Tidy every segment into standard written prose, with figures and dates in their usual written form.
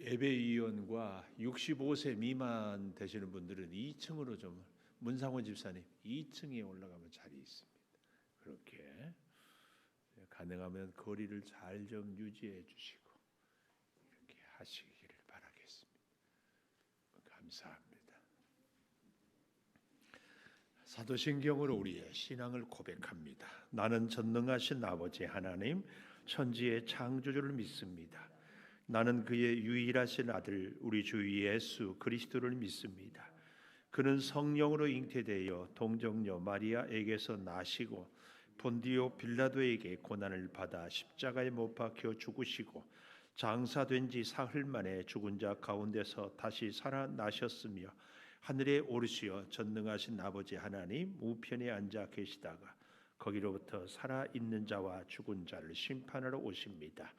예배위원과 65세 미만 되시는 분들은 2층으로 좀, 문상호 집사님 2층에 올라가면 자리 있습니다. 그렇게 가능하면 거리를 잘 좀 유지해 주시고 이렇게 하시기를 바라겠습니다. 감사합니다. 사도신경으로 우리의 신앙을 고백합니다. 나는 전능하신 아버지 하나님 천지의 창조주를 믿습니다. 나는 그의 유일하신 아들 우리 주 예수 그리스도를 믿습니다. 그는 성령으로 잉태되어 동정녀 마리아에게서 나시고 본디오 빌라도에게 고난을 받아 십자가에 못 박혀 죽으시고 장사된 지 사흘 만에 죽은 자 가운데서 다시 살아나셨으며 하늘에 오르시어 전능하신 아버지 하나님 우편에 앉아 계시다가 거기로부터 살아있는 자와 죽은 자를 심판하러 오십니다.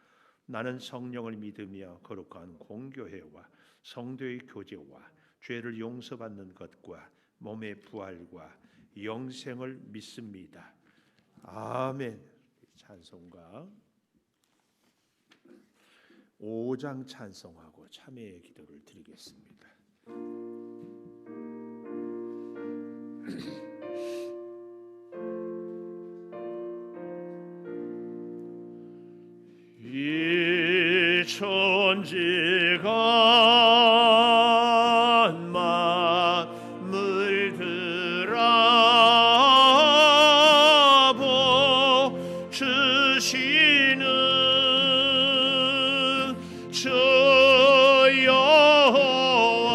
나는 성령을 믿으며 거룩한 공교회와 성도의 교제와 죄를 용서받는 것과 몸의 부활과 영생을 믿습니다. 아멘. 찬송가 5장 찬송하고 참회의 기도를 드리겠습니다. 이 천지가 만물 들어보 주시는 주 여호와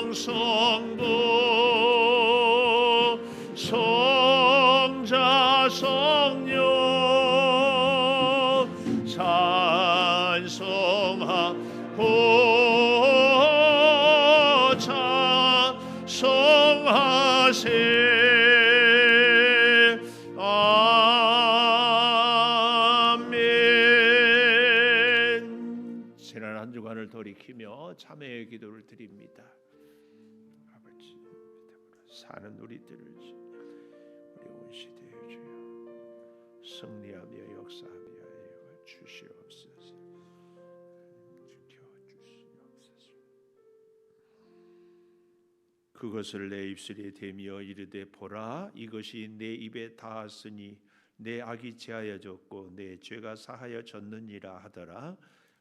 전능성부 성자 성령 찬송하고 찬송하세. 아멘. 지난 한 주간을 돌이키며 참회의 기도를 드립니다. 아버지, 사는 우리들을 어려운 시대에 주여 승리하며 역사하며 주시옵소서. 지켜주시옵소서. 그것을 내 입술에 대며 이르되 보라 이것이 내 입에 닿았으니 내 악이 제하여졌고 내 죄가 사하여졌느니라 하더라.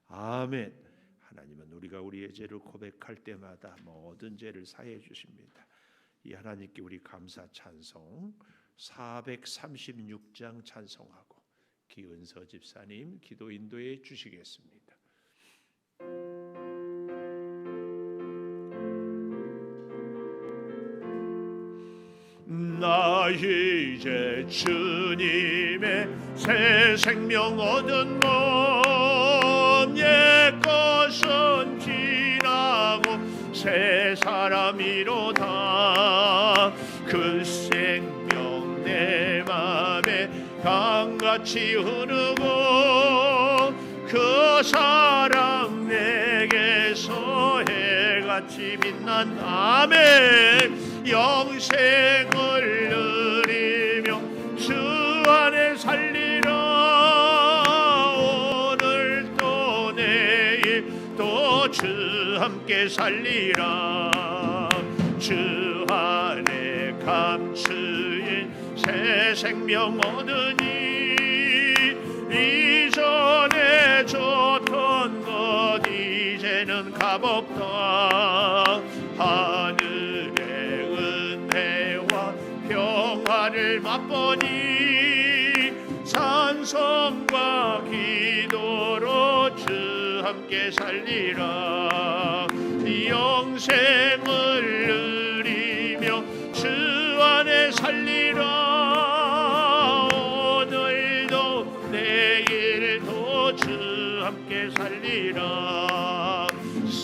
아멘. 하나님은 우리가 우리의 죄를 고백할 때마다 모든 죄를 사해 주십니다. 이 하나님께 우리 감사 찬송 436장 찬송하고 기은서 집사님 기도 인도해 주시겠습니다. 나 이제 주님의 새 생명 얻은 몸 옛 것은 지나고 새 사람이로다. 그 생명 내 맘에 강같이 흐르고 그 사랑 내게서 해같이 빛난다. 아멘. 영생을 누리며 주 안에 살리라. 오늘도 내일도 주 함께 살리라. 주 안에 감추인 새 생명 얻으니 이전에 줬던 것 이제는 값없다. 하늘의 은혜와 평화를 맛보니 찬송과 기도로 주 함께 살리라. 영생을 누리며 주 안에 살리라. 오늘도 내일도 주 함께 살리라.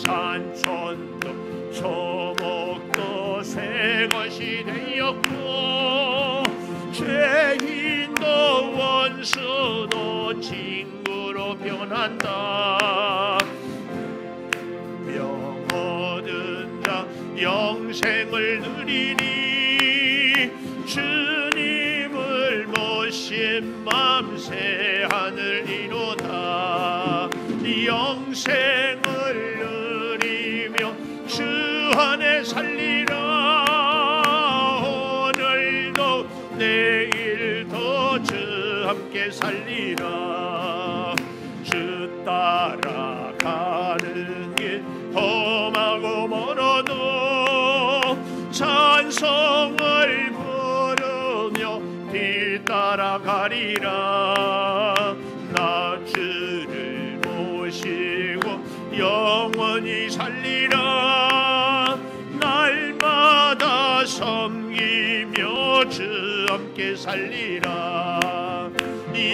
산천도 소목도 새 것이 되었고 죄인도 원수도 친구로 변한다. 명 얻은 자 영생을 누리니 주님을 모신 맘새 하늘 이루 살리라. 오늘도 내일도 주 함께 살리라. 주 따라가는 길 험하고 멀어도 찬송을 부르며 뒤따라가리라. 나 주를 모시고 영원히 살리라. 날마다 섬기며 주 함께 살리라.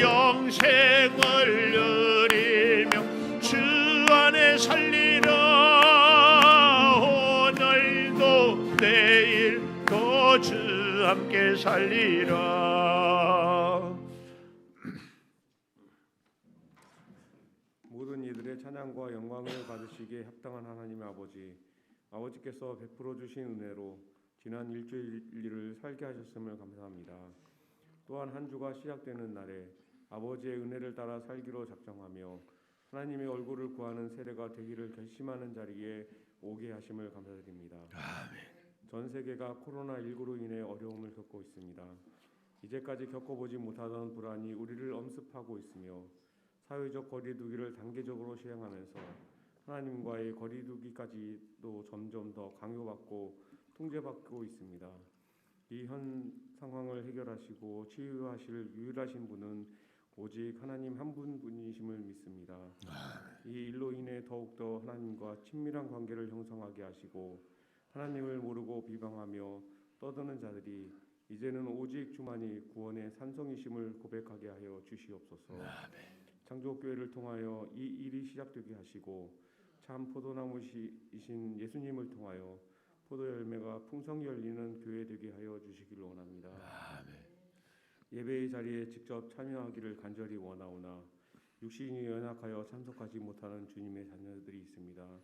영생을 누리며 주 안에 살리라. 오늘도 내일도 주 함께 살리라. 모든 이들의 찬양과 영광을 받으시기에 합당한 하나님 아버지께서 베풀어 주신 은혜로 지난 일주일을 살게 하셨음을 감사합니다. 또한 한 주가 시작되는 날에 아버지의 은혜를 따라 살기로 작정하며 하나님의 얼굴을 구하는 세대가 되기를 결심하는 자리에 오게 하심을 감사드립니다. 아멘. 전 세계가 코로나19로 인해 어려움을 겪고 있습니다. 이제까지 겪어보지 못하던 불안이 우리를 엄습하고 있으며 사회적 거리두기를 단계적으로 시행하면서 하나님과의 거리두기까지도 점점 더 강요받고 통제받고 있습니다. 이 현 상황을 해결하시고 치유하실 유일하신 분은 오직 하나님 한 분뿐이심을 믿습니다. 이 일로 인해 더욱더 하나님과 친밀한 관계를 형성하게 하시고 하나님을 모르고 비방하며 떠드는 자들이 이제는 오직 주만이 구원의 산성이심을 고백하게 하여 주시옵소서. 창조교회를 통하여 이 일이 시작되게 하시고 참 포도나무이신 예수님을 통하여 포도 열매가 풍성히 열리는 교회 되게 하여 주시기를 원합니다. 예배의 자리에 직접 참여하기를 간절히 원하오나 육신이 연약하여 참석하지 못하는 주님의 자녀들이 있습니다.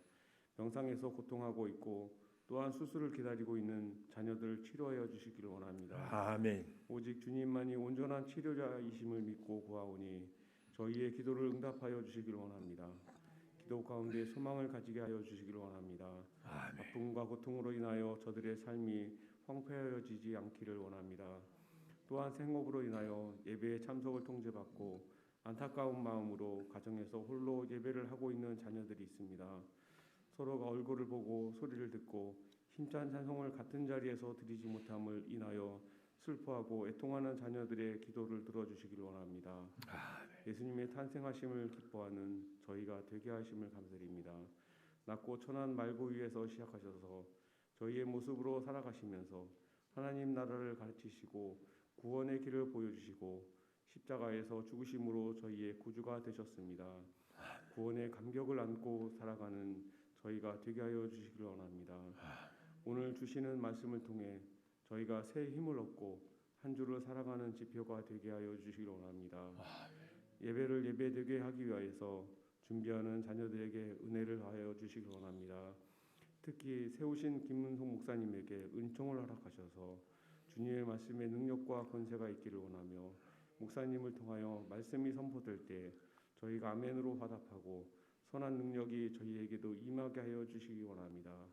병상에서 고통하고 있고 또한 수술을 기다리고 있는 자녀들을 치료하여 주시기를 원합니다. 아멘. 오직 주님만이 온전한 치료자이심을 믿고 구하오니 저희의 기도를 응답하여 주시기를 원합니다. 기도 가운데 소망을 가지게 하여 주시기를 원합니다. 아멘. 아픔과 고통으로 인하여 저들의 삶이 황폐하여지지 않기를 원합니다. 또한 생업으로 인하여 예배에 참석을 통제받고 안타까운 마음으로 가정에서 홀로 예배를 하고 있는 자녀들이 있습니다. 서로가 얼굴을 보고 소리를 듣고 힘찬 찬송을 같은 자리에서 드리지 못함을 인하여 슬퍼하고 애통하는 자녀들의 기도를 들어주시기를 원합니다. 예수님의 탄생하심을 기뻐하는 저희가 되게 하심을 감사드립니다. 낮고 천한 말구 위에서 시작하셔서 저희의 모습으로 살아가시면서 하나님 나라를 가르치시고 구원의 길을 보여주시고 십자가에서 죽으심으로 저희의 구주가 되셨습니다. 구원의 감격을 안고 살아가는 저희가 되게 하여 주시기를 원합니다. 오늘 주시는 말씀을 통해 저희가 새 힘을 얻고 한 주를 살아가는 지표가 되게 하여 주시기를 원합니다. 예배를 예배되게 하기 위해서 준비하는 자녀들에게 은혜를 하여 주시기 원합니다. 특히 세우신 김문송 목사님에게 은총을 허락하셔서 주님의 말씀의 능력과 권세가 있기를 원하며 목사님을 통하여 말씀이 선포될 때 저희가 아멘으로 화답하고 선한 능력이 저희에게도 임하게 하여 주시기 원합니다.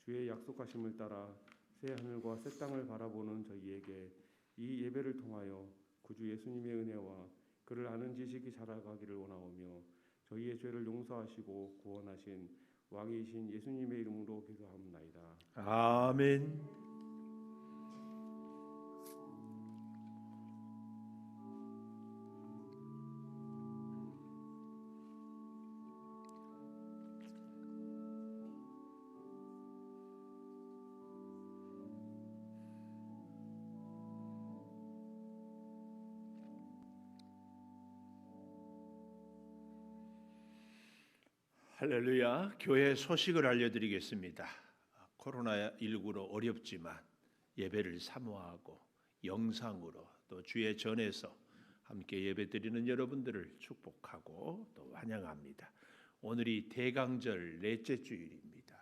주의 약속하심을 따라 새 하늘과 새 땅을 바라보는 저희에게 이 예배를 통하여 구주 예수님의 은혜와 그를 아는 지식이 자라가기를 원하오며 저희의 죄를 용서하시고 구원하신 왕이신 예수님의 이름으로 기도하옵나이다. 아멘. 할렐루야. 교회 소식을 알려드리겠습니다. 코로나19로 어렵지만 예배를 사모하고 영상으로 또 주의 전에서 함께 예배드리는 여러분들을 축복하고 또 환영합니다. 오늘이 대강절 넷째 주일입니다.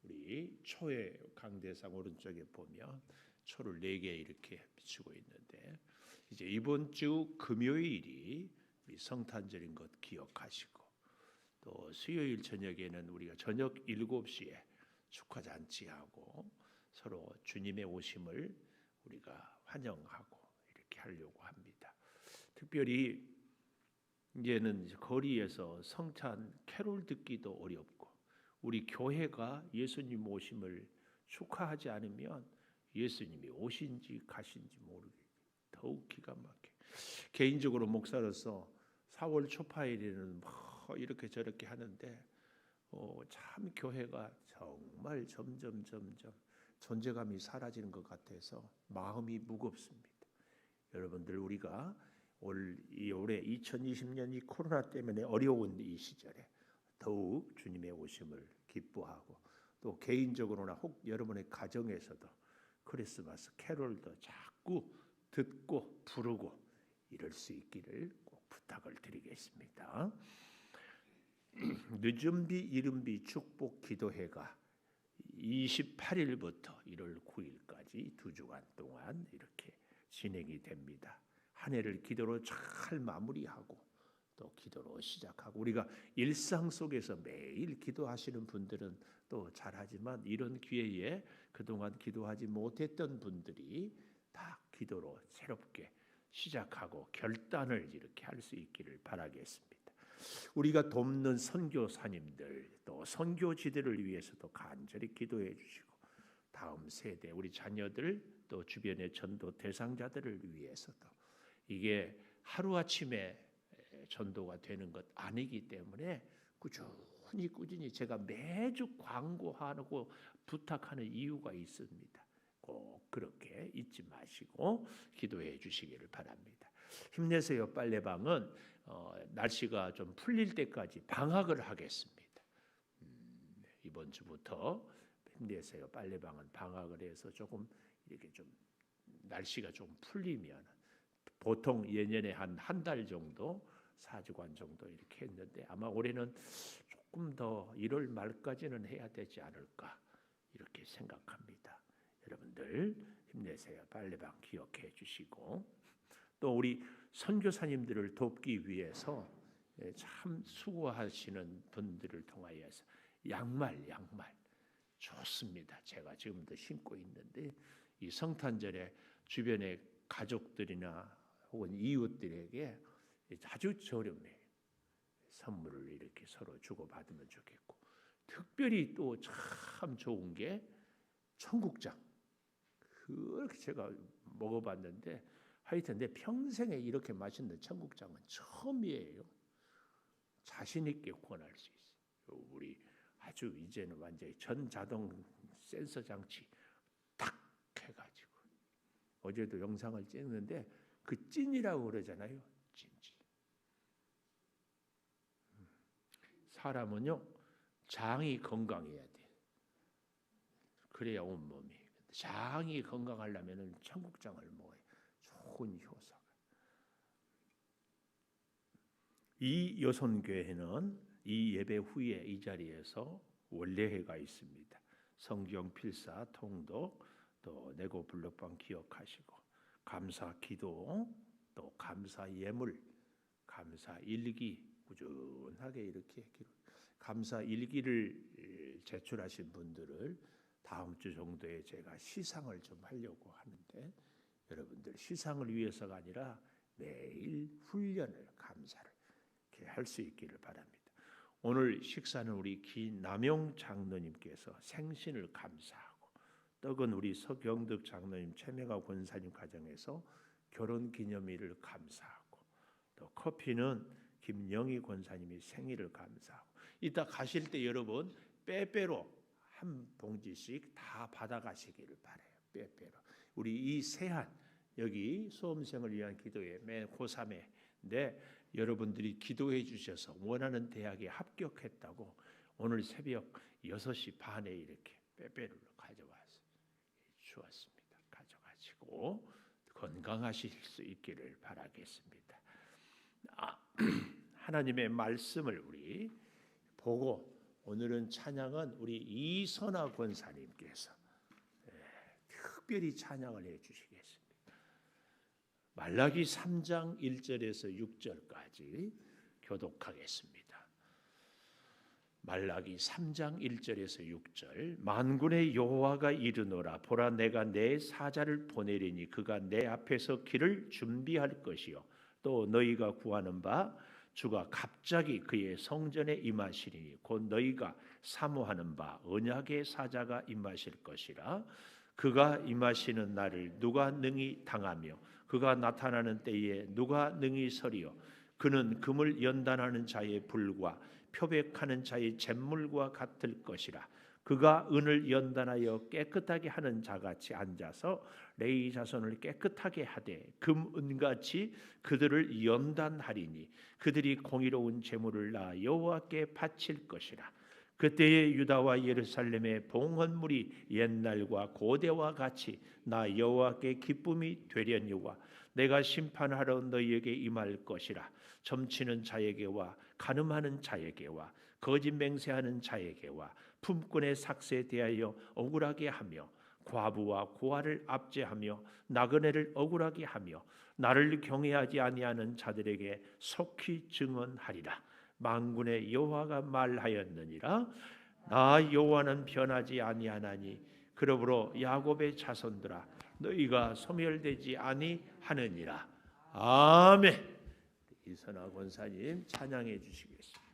우리 초의 강대상 오른쪽에 보면 초를 4개 이렇게 비추고 있는데 이제 이번 주 금요일이 우리 성탄절인 것 기억하시고 또 수요일 저녁에는 우리가 저녁 7시에 축하 잔치하고 서로 주님의 오심을 우리가 환영하고 이렇게 하려고 합니다. 특별히 이제는 거리에서 성찬 캐롤 듣기도 어렵고 우리 교회가 예수님 오심을 축하하지 않으면 예수님이 오신지 가신지 모르게 더욱 기가 막혀. 개인적으로 목사로서 4월 초파일에는 뭐 이렇게 저렇게 하는데 참 교회가 정말 점점 존재감이 사라지는 것 같아서 마음이 무겁습니다. 여러분들 우리가 올해 2020년 이 코로나 때문에 어려운 이 시절에 더욱 주님의 오심을 기뻐하고 또 개인적으로나 혹 여러분의 가정에서도 크리스마스 캐롤도 자꾸 듣고 부르고 이럴 수 있기를 꼭 부탁을 드리겠습니다. 늦은비 이른비 축복 기도회가 28일부터 1월 9일까지 2주간 동안 이렇게 진행이 됩니다. 한 해를 기도로 잘 마무리하고 또 기도로 시작하고 우리가 일상 속에서 매일 기도하시는 분들은 또 잘하지만 이런 기회에 그동안 기도하지 못했던 분들이 다 기도로 새롭게 시작하고 결단을 이렇게 할 수 있기를 바라겠습니다. 우리가 돕는 선교사님들 또 선교지들을 위해서도 간절히 기도해 주시고 다음 세대 우리 자녀들 또 주변의 전도 대상자들을 위해서도 이게 하루아침에 전도가 되는 것 아니기 때문에 꾸준히 제가 매주 광고하고 부탁하는 이유가 있습니다. 꼭 그렇게 잊지 마시고 기도해 주시기를 바랍니다. 힘내세요 빨래방은 날씨가 좀 풀릴 때까지 방학을 하겠습니다. 이번 주부터 힘내세요 빨래방은 방학을 해서 조금 이렇게 좀 날씨가 좀 풀리면 보통 예년에 한 달 정도 4주간 정도 이렇게 했는데 아마 올해는 조금 더 1월 말까지는 해야 되지 않을까 이렇게 생각합니다. 여러분들 힘내세요 빨래방 기억해 주시고 또 우리 선교사님들을 돕기 위해서 참 수고하시는 분들을 통하여서 양말 좋습니다. 제가 지금도 신고 있는데 이 성탄절에 주변의 가족들이나 혹은 이웃들에게 아주 저렴해 선물을 이렇게 서로 주고받으면 좋겠고 특별히 또 참 좋은 게 청국장 그렇게 제가 먹어봤는데 하여튼 내 평생에 이렇게 맛있는 청국장은 처음이에요. 자신 있게 권할 수 있어요. 우리 아주 이제는 완전히 전자동 센서 장치 탁 해가지고 어제도 영상을 찍는데 그 찐이라고 그러잖아요. 찐. 사람은요 장이 건강해야 돼. 그래야 온몸이. 장이 건강하려면은 청국장을 먹어야 좋은 효소가. 이 여선교회는 이 예배 후에 이 자리에서 원례회가 있습니다. 성경 필사 통독 또 내고 블록방 기억하시고 감사 기도 또 감사 예물 감사 일기 꾸준하게 이렇게 감사 일기를 제출하신 분들을 다음 주 정도에 제가 시상을 좀 하려고 하는데 여러분들 시상을 위해서가 아니라 매일 훈련을 감사를 이렇게 할 수 있기를 바랍니다. 오늘 식사는 우리 김남용 장로님께서 생신을 감사하고 떡은 우리 서경득 장로님 최명아 권사님 가정에서 결혼기념일을 감사하고 또 커피는 김영희 권사님이 생일을 감사하고 이따 가실 때 여러분 빼빼로 한 봉지씩 다 받아가시기를 바라요. 빼빼로 우리 이 세한 여기 수험생을 위한 기도회 매 고3에 여러분들이 기도해 주셔서 원하는 대학에 합격했다고 오늘 새벽 6시 반에 이렇게 빼빼로를 가져와서 주었습니다. 가져가시고 건강하실 수 있기를 바라겠습니다. 하나님의 말씀을 우리 보고 오늘은 찬양은 우리 이선아 권사님께서 특별히 찬양을 해 주시겠습니다. 말라기 3장 1절에서 6절까지 교독하겠습니다. 말라기 3장 1절에서 6절 만군의 여호와가 이르노라 보라 내가 내 사자를 보내리니 그가 내 앞에서 길을 준비할 것이요 또 너희가 구하는 바 주가 갑자기 그의 성전에 임하시리니 곧 너희가 사모하는 바 언약의 사자가 임하실 것이라 그가 임하시는 날을 누가 능히 당하며 그가 나타나는 때에 누가 능히 서리요 그는 금을 연단하는 자의 불과 표백하는 자의 잿물과 같을 것이라 그가 은을 연단하여 깨끗하게 하는 자같이 앉아서 레위 자손을 깨끗하게 하되 금 은같이 그들을 연단하리니 그들이 공의로운 제물을 낳아 여호와께 바칠 것이라 그때에 유다와 예루살렘의 봉헌물이 옛날과 고대와 같이 나 여호와께 기쁨이 되려니와 내가 심판하러 너희에게 임할 것이라 점치는 자에게와 간음하는 자에게와 거짓 맹세하는 자에게와 품꾼의 삭세에 대하여 억울하게 하며 과부와 고아를 압제하며 나그네를 억울하게 하며 나를 경외하지 아니하는 자들에게 속히 증언하리라 만군의 여호와가 말하였느니라 나 여호와는 변하지 아니하나니 그러므로 야곱의 자손들아 너희가 소멸되지 아니하느니라 아멘. 이선아 권사님 찬양해 주시겠습니다.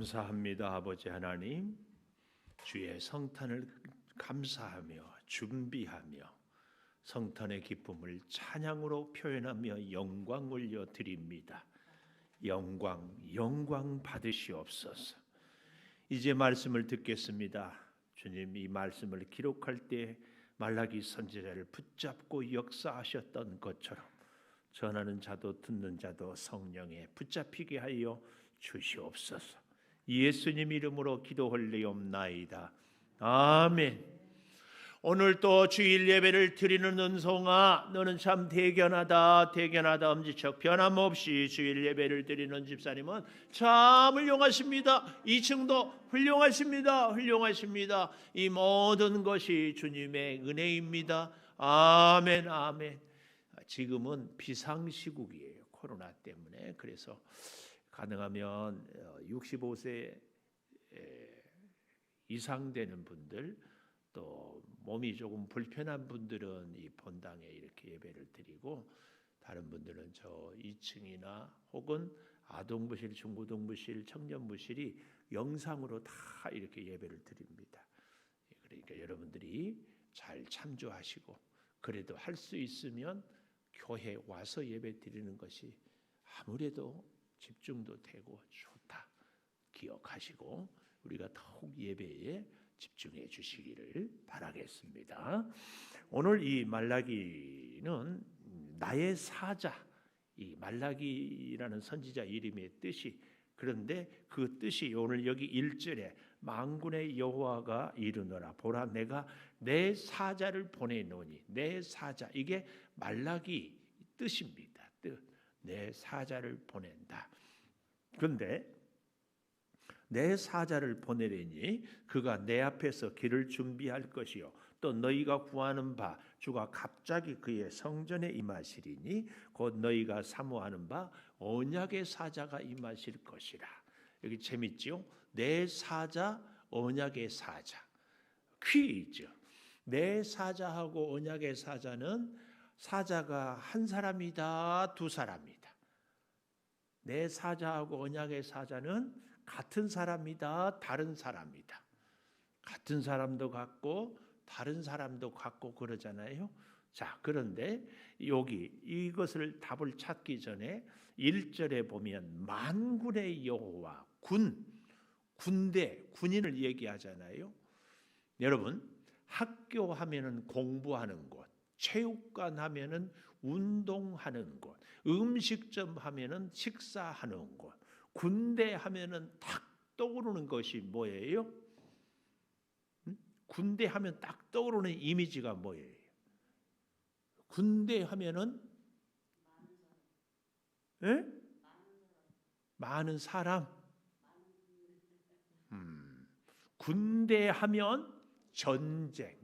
감사합니다. 아버지 하나님 주의 성탄을 감사하며 준비하며 성탄의 기쁨을 찬양으로 표현하며 영광 올려 드립니다. 영광 받으시옵소서. 이제 말씀을 듣겠습니다. 주님 이 말씀을 기록할 때 말라기 선지자를 붙잡고 역사하셨던 것처럼 전하는 자도 듣는 자도 성령에 붙잡히게 하여 주시옵소서. 예수님 이름으로 기도하옵나이다. 아멘. 오늘 또 주일 예배를 드리는 은송아, 너는 참 대견하다 엄지척. 변함없이 주일 예배를 드리는 집사님은 참 훌륭하십니다. 2층도 훌륭하십니다. 이 모든 것이 주님의 은혜입니다. 아멘. 지금은 비상시국이에요. 코로나 때문에. 그래서 가능하면 65세 이상 되는 분들, 또 몸이 조금 불편한 분들은 이 본당에 이렇게 예배를 드리고, 다른 분들은 저 2층이나 혹은 아동부실, 중고등부실, 청년부실이 영상으로 다 이렇게 예배를 드립니다. 그러니까 여러분들이 잘 참조하시고 그래도 할 수 있으면 교회 와서 예배 드리는 것이 아무래도 집중도 되고 좋다 기억하시고 우리가 더욱 예배에 집중해 주시기를 바라겠습니다. 오늘 이 말라기는 나의 사자, 이 말라기라는 선지자 이름의 뜻이 그런데 그 뜻이 오늘 여기 1절에 만군의 여호와가 이르노라 보라 내가 내 사자를 보내노니 내 사자 이게 말라기 뜻입니다. 뜻. 내 사자를 보낸다. 그런데 내 사자를 보내리니 그가 내 앞에서 길을 준비할 것이요 또 너희가 구하는 바 주가 갑자기 그의 성전에 임하시리니 곧 너희가 사모하는 바 언약의 사자가 임하실 것이라. 여기 재밌죠? 내 사자 언약의 사자 퀴즈. 내 사자하고 언약의 사자는 사자가 한 사람이다 두 사람이다. 내 사자하고 언약의 사자는 같은 사람이다 다른 사람이다. 같은 사람도 같고 다른 사람도 같고 그러잖아요. 자, 그런데 여기 이것을 답을 찾기 전에 1절에 보면 만군의 여호와 군대 군인을 얘기하잖아요. 여러분 학교 하면은 공부하는 곳, 체육관 하면은 운동하는 곳, 음식점 하면은 식사하는 곳, 군대 하면은 딱 떠오르는 것이 뭐예요? 군대 하면 딱 떠오르는 이미지가 뭐예요? 군대 하면은 많은 사람. 군대 하면 전쟁.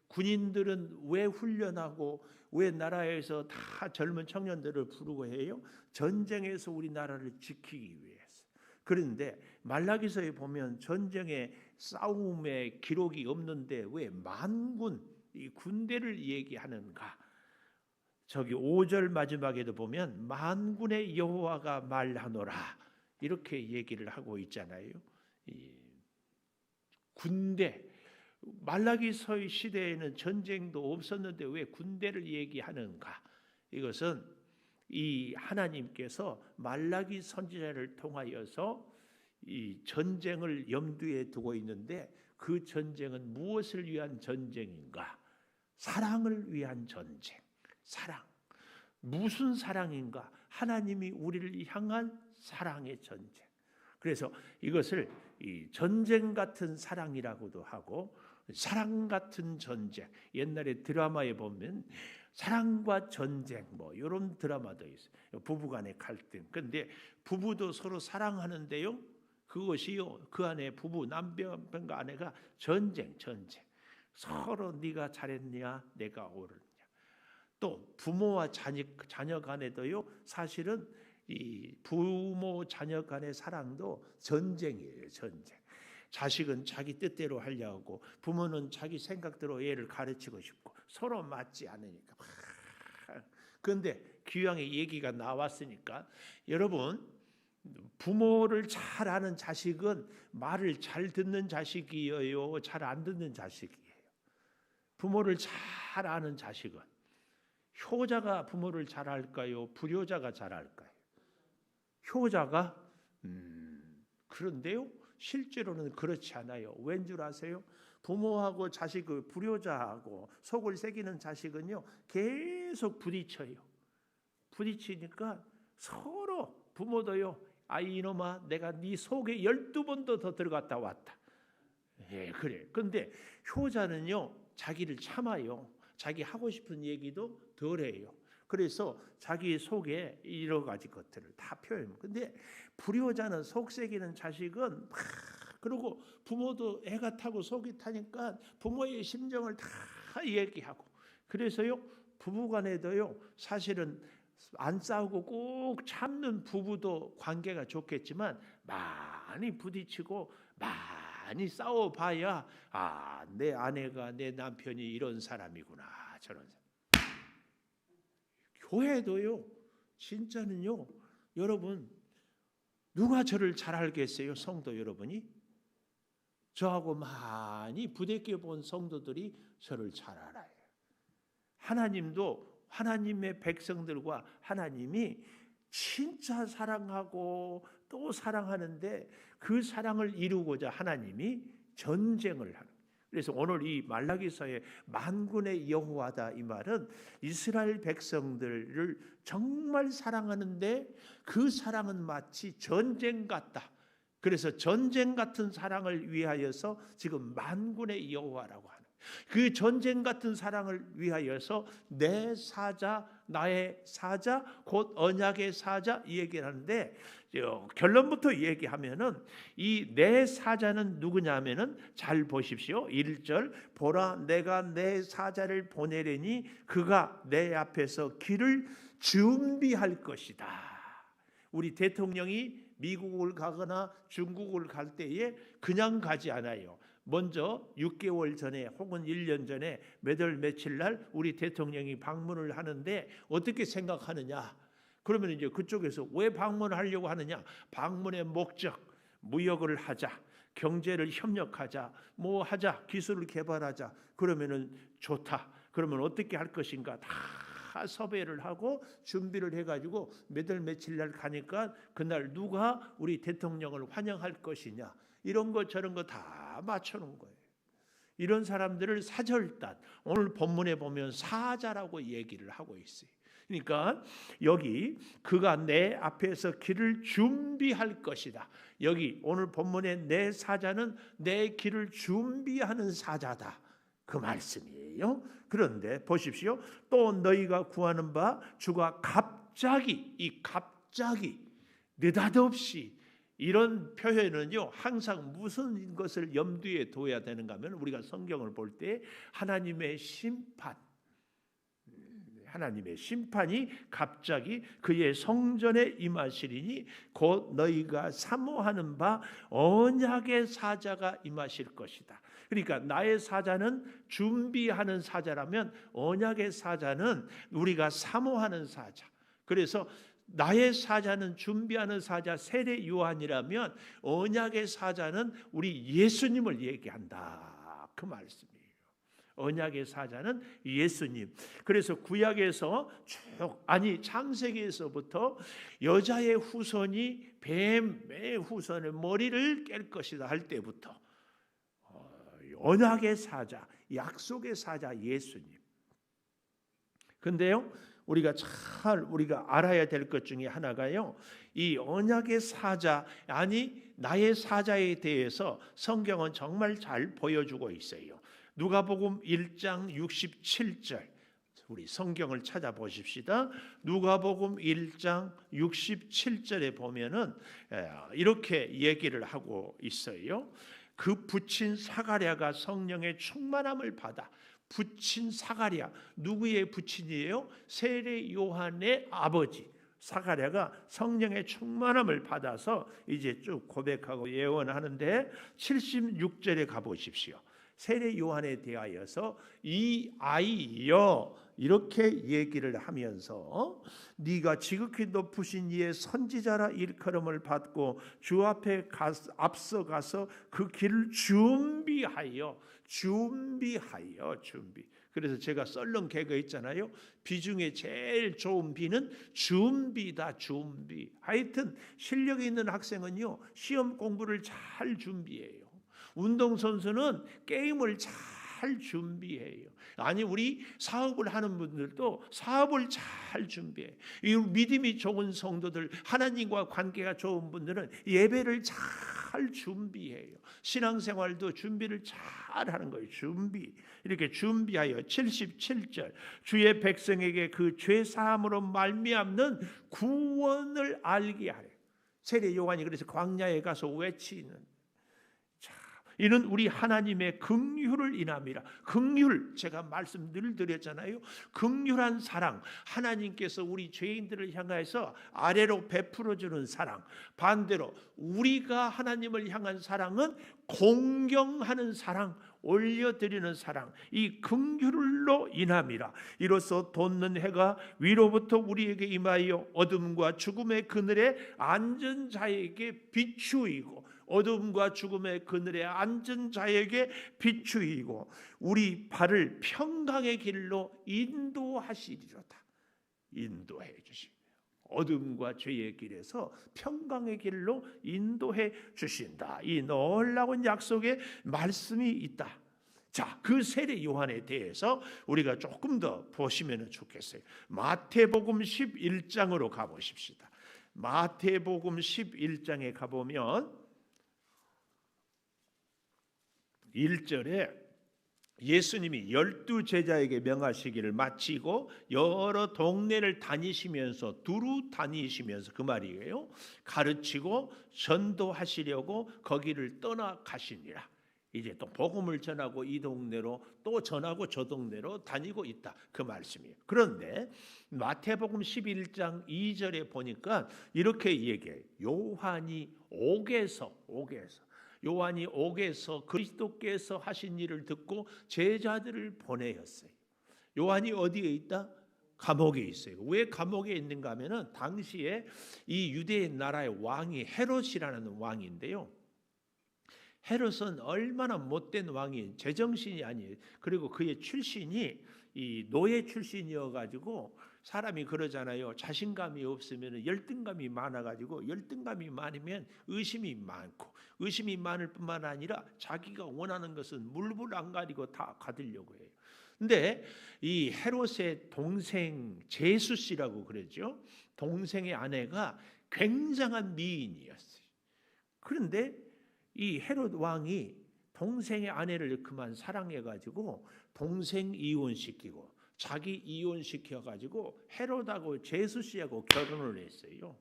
군인들은 왜 훈련하고 왜 나라에서 다 젊은 청년들을 부르고 해요? 전쟁에서 우리나라를 지키기 위해서. 그런데 말라기서에 보면 전쟁의 싸움의 기록이 없는데 왜 만군 이 군대를 얘기하는가? 저기 5절 마지막에도 보면 만군의 여호와가 말하노라 이렇게 얘기를 하고 있잖아요. 이 군대 말라기서의 시대에는 전쟁도 없었는데 왜 군대를 얘기하는가? 이것은 이 하나님께서 말라기 선지자를 통하여서 이 전쟁을 염두에 두고 있는데 그 전쟁은 무엇을 위한 전쟁인가? 사랑을 위한 전쟁. 사랑. 무슨 사랑인가? 하나님이 우리를 향한 사랑의 전쟁. 그래서 이것을 이 전쟁 같은 사랑이라고도 하고 사랑 같은 전쟁. 옛날에 드라마에 보면 사랑과 전쟁 뭐 이런 드라마도 있어요. 부부간의 갈등. 근데 부부도 서로 사랑하는데요. 그것이요. 그 안에 부부 남편과 아내가 전쟁. 서로 네가 잘했냐, 내가 옳았냐. 또 부모와 자녀 간에도요. 사실은 이 부모 자녀 간의 사랑도 전쟁이에요. 전쟁. 자식은 자기 뜻대로 하려고 부모는 자기 생각대로 애를 가르치고 싶고 서로 맞지 않으니까. 그런데 귀향의 얘기가 나왔으니까 여러분 부모를 잘 아는 자식은 말을 잘 듣는 자식이에요, 잘 안 듣는 자식이에요? 부모를 잘 아는 자식은 효자가 부모를 잘 알까요? 불효자가 잘 알까요? 효자가 그런데요. 실제로는 그렇지 않아요. 왠 줄 아세요? 부모하고 자식 그 불효자하고 속을 새기는 자식은요 계속 부딪혀요. 부딪히니까 서로 부모도요. 아이 이놈아 내가 네 속에 12번도 더 들어갔다 왔다. 예, 그래. 근데 효자는요 자기를 참아요. 자기 하고 싶은 얘기도 덜해요. 그래서 자기 속에 여러 가지 것들을 다 표현해요. 근데 불효자는 속색이는 자식은 그리고 부모도 애가 타고 속이 타니까 부모의 심정을 다 얘기하고 그래서요 부부간에도요 사실은 안 싸우고 꼭 참는 부부도 관계가 좋겠지만 많이 부딪히고 많이 싸워봐야 아, 내 아내가 내 남편이 이런 사람이구나 저런 사람. 교회도요 진짜는요 여러분 누가 저를 잘 알겠어요? 성도 여러분이? 저하고 많이 부대껴 본 성도들이 저를 잘 알아요. 하나님도 하나님의 백성들과 하나님이 진짜 사랑하고 또 사랑하는데 그 사랑을 이루고자 하나님이 전쟁을 하는. 그래서 오늘 이 말라기서의 만군의 여호와다 이 말은 이스라엘 백성들을 정말 사랑하는데 그 사랑은 마치 전쟁 같다. 그래서 전쟁 같은 사랑을 위하여서 지금 만군의 여호와라고 하는, 그 전쟁 같은 사랑을 위하여서 내 사자, 나의 사자, 곧 언약의 사자 이 얘기를 하는데, 결론부터 얘기하면은 이 내 사자는 누구냐면은 잘 보십시오. 1절 보라 내가 내 사자를 보내려니 그가 내 앞에서 길을 준비할 것이다. 우리 대통령이 미국을 가거나 중국을 갈 때에 그냥 가지 않아요. 먼저 6개월 전에 혹은 1년 전에 몇 월 며칠 날 우리 대통령이 방문을 하는데 어떻게 생각하느냐? 그러면 이제 그쪽에서 왜 방문하려고 하느냐? 방문의 목적, 무역을 하자, 경제를 협력하자, 뭐 하자, 기술을 개발하자. 그러면은 좋다. 그러면 어떻게 할 것인가? 다 섭외를 하고 준비를 해가지고 몇 월 며칠 날 가니까 그날 누가 우리 대통령을 환영할 것이냐? 이런 거 저런 거 다 맞춰놓은 거예요. 이런 사람들을 사절단, 오늘 본문에 보면 사자라고 얘기를 하고 있어요. 그러니까 여기 그가 내 앞에서 길을 준비할 것이다. 여기 오늘 본문에 내 사자는 내 길을 준비하는 사자다. 그 말씀이에요. 그런데 보십시오. 또 너희가 구하는 바 주가 갑자기, 이 갑자기 느닷없이, 이런 표현은요 항상 무슨 것을 염두에 둬야 되는가 하면 우리가 성경을 볼 때 하나님의 심판, 하나님의 심판이 갑자기 그의 성전에 임하시리니 곧 너희가 사모하는 바 언약의 사자가 임하실 것이다. 그러니까 나의 사자는 준비하는 사자라면 언약의 사자는 우리가 사모하는 사자. 그래서 나의 사자는 준비하는 사자 세례 요한이라면 언약의 사자는 우리 예수님을 얘기한다. 그 말씀이에요. 언약의 사자는 예수님. 그래서 구약에서 창세기에서부터 여자의 후손이 뱀의 후손의 머리를 깰 것이다 할 때부터 언약의 사자, 약속의 사자 예수님. 근데요, 우리가 알아야 될 것 중에 하나가요, 이 언약의 사자, 아니 나의 사자에 대해서 성경은 정말 잘 보여주고 있어요. 누가복음 1장 67절, 우리 성경을 찾아보십시다. 누가복음 1장 67절에 보면은 이렇게 얘기를 하고 있어요. 그 붙인 사가랴가 성령의 충만함을 받아. 붙인 사가랴, 누구의 붙인이에요? 세례 요한의 아버지 사가랴가 성령의 충만함을 받아서 이제 쭉 고백하고 예언하는데 76절에 가보십시오. 세례 요한에 대하여서 이 아이여 이렇게 얘기를 하면서 네가 지극히 높으신 이의 선지자라 일컬음을 받고 주 앞에 앞서 가서 그 길을 준비. 그래서 제가 썰렁 개그 있잖아요. 비 중에 제일 좋은 비는 준비다. 준비. 하여튼 실력이 있는 학생은요 시험 공부를 잘 준비해요. 운동선수는 게임을 잘 준비해요. 아니 우리 사업을 하는 분들도 사업을 잘 준비해요. 이 믿음이 좋은 성도들, 하나님과 관계가 좋은 분들은 예배를 잘 준비해요. 신앙생활도 준비를 잘 하는 거예요. 준비. 이렇게 준비하여 77절 주의 백성에게 그 죄사함으로 말미암는 구원을 알게 하래. 세례 요한이 그래서 광야에 가서 외치는, 이는 우리 하나님의 긍휼을 인함이라. 긍휼, 제가 말씀 늘 드렸잖아요. 긍휼한 사랑, 하나님께서 우리 죄인들을 향해서 아래로 베풀어주는 사랑. 반대로 우리가 하나님을 향한 사랑은 공경하는 사랑, 올려드리는 사랑, 이 긍휼로 인함이라. 이로써 돋는 해가 위로부터 우리에게 임하여 어둠과 죽음의 그늘에 앉은 자에게 비추이고. 어둠과 죽음의 그늘에 앉은 자에게 비추이고 우리 발을 평강의 길로 인도하시리로다. 인도해 주십니다. 어둠과 죄의 길에서 평강의 길로 인도해 주신다. 이 놀라운 약속의 말씀이 있다. 자, 그 세례 요한에 대해서 우리가 조금 더 보시면 좋겠어요. 마태복음 11장으로 가보십시다. 마태복음 11장에 가보면 1절에 예수님이 12제자에게 명하시기를 마치고 여러 동네를 다니시면서 두루 다니시면서 그 말이에요. 가르치고 전도하시려고 거기를 떠나가시니라. 이제 또 복음을 전하고 이 동네로 또 전하고 저 동네로 다니고 있다. 그 말씀이에요. 그런데 마태복음 11장 2절에 보니까 이렇게 얘기해요. 요한이 옥에서 그리스도께서 하신 일을 듣고 제자들을 보내었어요. 요한이 어디에 있다? 감옥에 있어요. 왜 감옥에 있는가 하면은 당시에 이 유대 나라의 왕이 헤롯이라는 왕인데요. 헤롯은 얼마나 못된 왕이 제정신이 아니에요. 그리고 그의 출신이 이 노예 출신이어가지고 사람이 그러잖아요. 자신감이 없으면 열등감이 많아가지고 열등감이 많으면 의심이 많고 의심이 많을 뿐만 아니라 자기가 원하는 것은 물불 안 가리고 다 가지려고 해요. 근데 이 헤롯의 동생 제수 씨라고 그러죠. 동생의 아내가 굉장한 미인이었어요. 그런데 이 헤롯 왕이 동생의 아내를 그만 사랑해가지고 동생 이혼시키고 자기 이혼시켜가지고 헤롯하고 제수 씨하고 결혼을 했어요.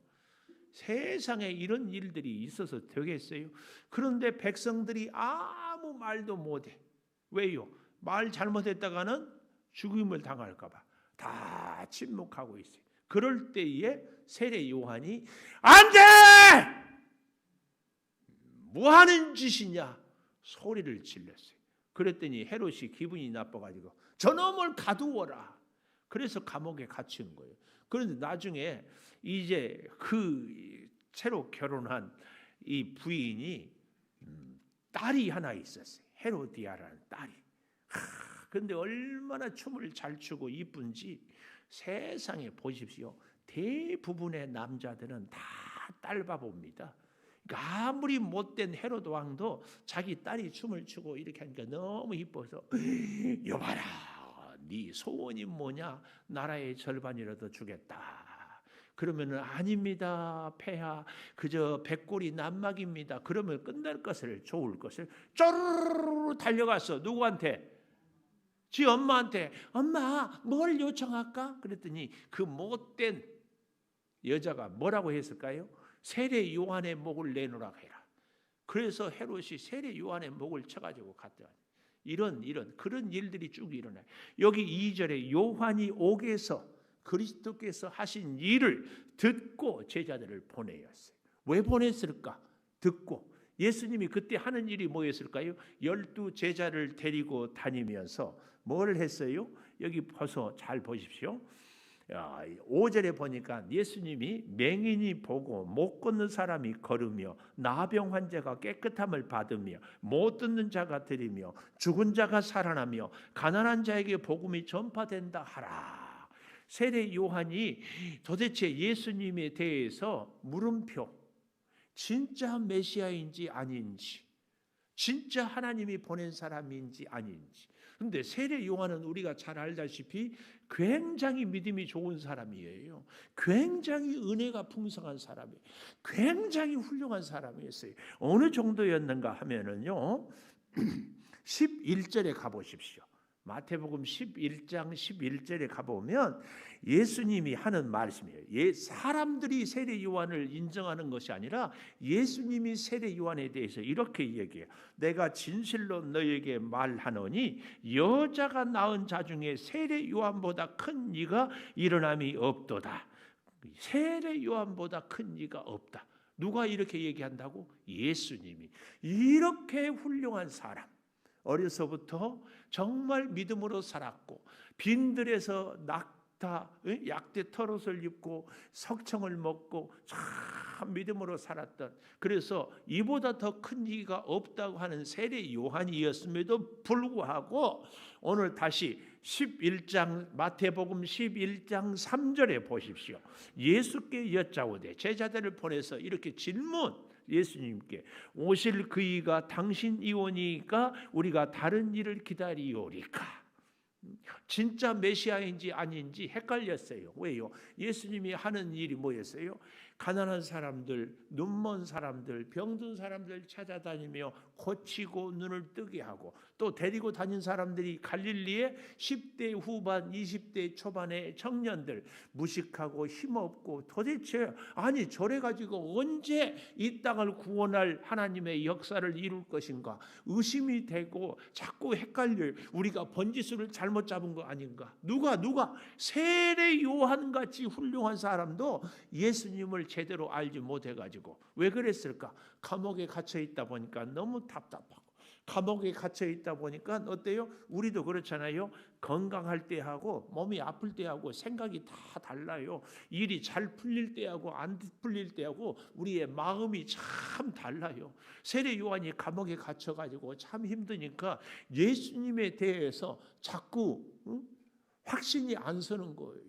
세상에 이런 일들이 있어서 되겠어요? 그런데 백성들이 아무 말도 못해. 왜요? 말 잘못했다가는 죽임을 당할까 봐 다 침묵하고 있어요. 그럴 때에 세례 요한이 안 돼! 뭐 하는 짓이냐? 소리를 질렀어요. 그랬더니 헤롯이 기분이 나빠가지고 저놈을 가두어라. 그래서 감옥에 갇힌 거예요. 그런데 나중에 이제 그 새로 결혼한 이 부인이 딸이 하나 있었어요. 헤로디아라는 딸이. 근데 얼마나 춤을 잘 추고 이쁜지 세상에 보십시오. 대부분의 남자들은 다 딸바보입니다. 그러니까 아무리 못된 헤롯 왕도 자기 딸이 춤을 추고 이렇게 하니까 너무 이뻐서 여봐라, 네 소원이 뭐냐? 나라의 절반이라도 주겠다. 그러면은 아닙니다, 폐하. 그저 백골이 난막입니다. 그러면 끝날 것을 좋을 것을 쪼르르 달려갔어. 누구한테? 지 엄마한테. 엄마, 뭘 요청할까? 그랬더니 그 못된 여자가 뭐라고 했을까요? 세례 요한의 목을 내놓으라고 해라. 그래서 헤롯이 세례 요한의 목을 쳐가지고 갔더니 이런 그런 일들이 쭉 일어나요. 여기 2절에 요한이 옥에서 그리스도께서 하신 일을 듣고 제자들을 보내었어요. 왜 보냈을까? 듣고. 예수님이 그때 하는 일이 뭐였을까요? 12 제자를 데리고 다니면서 뭘 했어요? 여기 벗어 잘 보십시오. 5절에 보니까 예수님이 맹인이 보고 못 걷는 사람이 걸으며 나병 환자가 깨끗함을 받으며 못 듣는 자가 들으며 죽은 자가 살아나며 가난한 자에게 복음이 전파된다 하라. 세례 요한이 도대체 예수님에 대해서 물음표, 진짜 메시아인지 아닌지, 진짜 하나님이 보낸 사람인지 아닌지. 근데 세례 요한은 우리가 잘 알다시피 굉장히 믿음이 좋은 사람이에요. 굉장히 은혜가 풍성한 사람이에요. 굉장히 훌륭한 사람이었어요. 어느 정도였는가 하면은요, 11절에 가보십시오. 마태복음 11장 11절에 가보면 예수님이 하는 말씀이에요. 사람들이 세례 요한을 인정하는 것이 아니라 예수님이 세례 요한에 대해서 이렇게 얘기해요. 내가 진실로 너에게 말하노니 여자가 낳은 자 중에 세례 요한보다 큰 이가 일어남이 없도다. 세례 요한보다 큰 이가 없다. 누가 이렇게 얘기한다고? 예수님이. 이렇게 훌륭한 사람. 어려서부터 정말 믿음으로 살았고 빈들에서 다 약대 털옷을 입고 석청을 먹고 참 믿음으로 살았던, 그래서 이보다 더 큰 이가 없다고 하는 세례 요한이었음에도 불구하고 오늘 다시 11장 마태복음 11장 3절에 보십시오. 예수께 여짜오되, 제자들을 보내서 이렇게 질문, 예수님께 오실 그이가 당신이오니까 우리가 다른 일을 기다리오리까? 진짜 메시아인지 아닌지 헷갈렸어요. 왜요? 예수님이 하는 일이 뭐였어요? 가난한 사람들, 눈먼 사람들, 병든 사람들 찾아다니며 고치고 눈을 뜨게 하고, 또 데리고 다닌 사람들이 갈릴리에 10대 후반, 20대 초반의 청년들, 무식하고 힘없고 도대체 아니 저래 가지고 언제 이 땅을 구원할 하나님의 역사를 이룰 것인가 의심이 되고 자꾸 헷갈려요. 우리가 번지수를 잘못 잡은 거 아닌가? 누가 세례 요한같이 훌륭한 사람도 예수님을 제대로 알지 못해가지고 왜 그랬을까? 감옥에 갇혀 있다 보니까 너무 답답하고, 감옥에 갇혀 있다 보니까 어때요? 우리도 그렇잖아요. 건강할 때하고 몸이 아플 때하고 생각이 다 달라요. 일이 잘 풀릴 때하고 안 풀릴 때하고 우리의 마음이 참 달라요. 세례 요한이 감옥에 갇혀가지고 참 힘드니까 예수님에 대해서 자꾸 확신이 안 서는 거예요.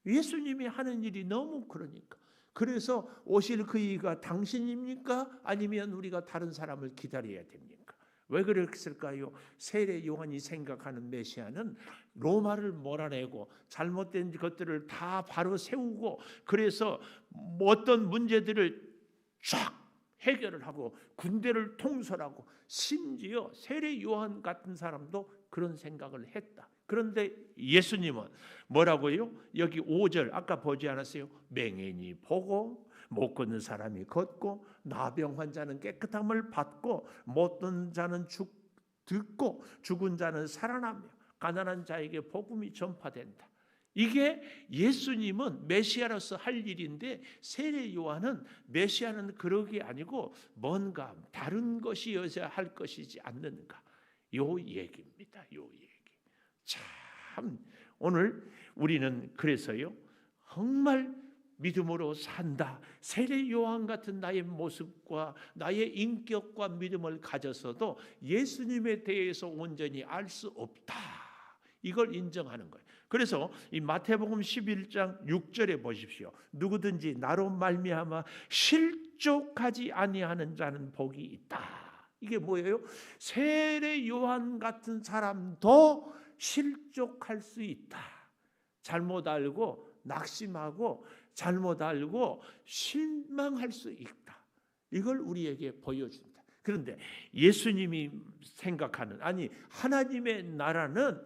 예수님이 하는 일이 너무 그러니까. 그래서 오실 그이가 당신입니까? 아니면 우리가 다른 사람을 기다려야 됩니까? 왜 그랬을까요? 세례 요한이 생각하는 메시아는 로마를 몰아내고 잘못된 것들을 다 바로 세우고, 그래서 어떤 문제들을 쫙 해결을 하고 군대를 통솔하고, 심지어 세례 요한 같은 사람도 그런 생각을 했다. 그런데 예수님은 뭐라고요? 여기 5절 아까 보지 않았어요? 맹인이 보고, 못 걷는 사람이 걷고, 나병 환자는 깨끗함을 받고, 못 듣는 자는 듣고, 죽은 자는 살아나며, 가난한 자에게 복음이 전파된다. 이게 예수님은 메시아로서 할 일인데, 세례 요한은 메시아는 그런 게 아니고 뭔가 다른 것이어야 할 것이지 않는가, 요 얘기입니다. 요 얘기. 참 오늘 우리는 그래서요, 정말 믿음으로 산다. 세례 요한 같은 나의 모습과 나의 인격과 믿음을 가졌어도 예수님에 대해서 온전히 알 수 없다. 이걸 인정하는 거예요. 그래서 이 마태복음 11장 6절에 보십시오. 누구든지 나로 말미암아 실족하지 아니하는 자는 복이 있다. 이게 뭐예요? 세례 요한 같은 사람도 실족할 수 있다. 잘못 알고 낙심하고 잘못 알고 실망할 수 있다. 이걸 우리에게 보여준다. 그런데 예수님이 생각하는, 아니 하나님의 나라는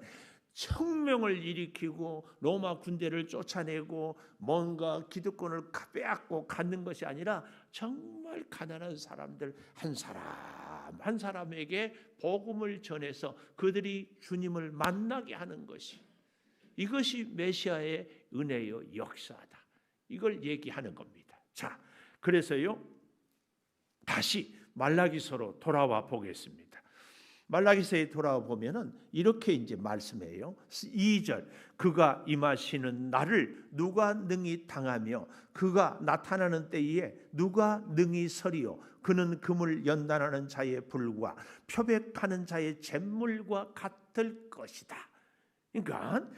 혁명을 일으키고 로마 군대를 쫓아내고 뭔가 기득권을 빼앗고 갖는 것이 아니라 정말 가난한 사람들 한 사람 한 사람에게 복음을 전해서 그들이 주님을 만나게 하는 것이, 이것이 메시아의 은혜의 역사다. 이걸 얘기하는 겁니다. 자, 그래서요 다시 말라기서로 돌아와 보겠습니다. 말라기서에 돌아와 보면은 이렇게 이제 말씀해요. 2절, 그가 임하시는 날을 누가 능히 당하며 그가 나타나는 때에 누가 능히 서리요. 그는 금을 연단하는 자의 불과 표백하는 자의 잿물과 같을 것이다. 그러니까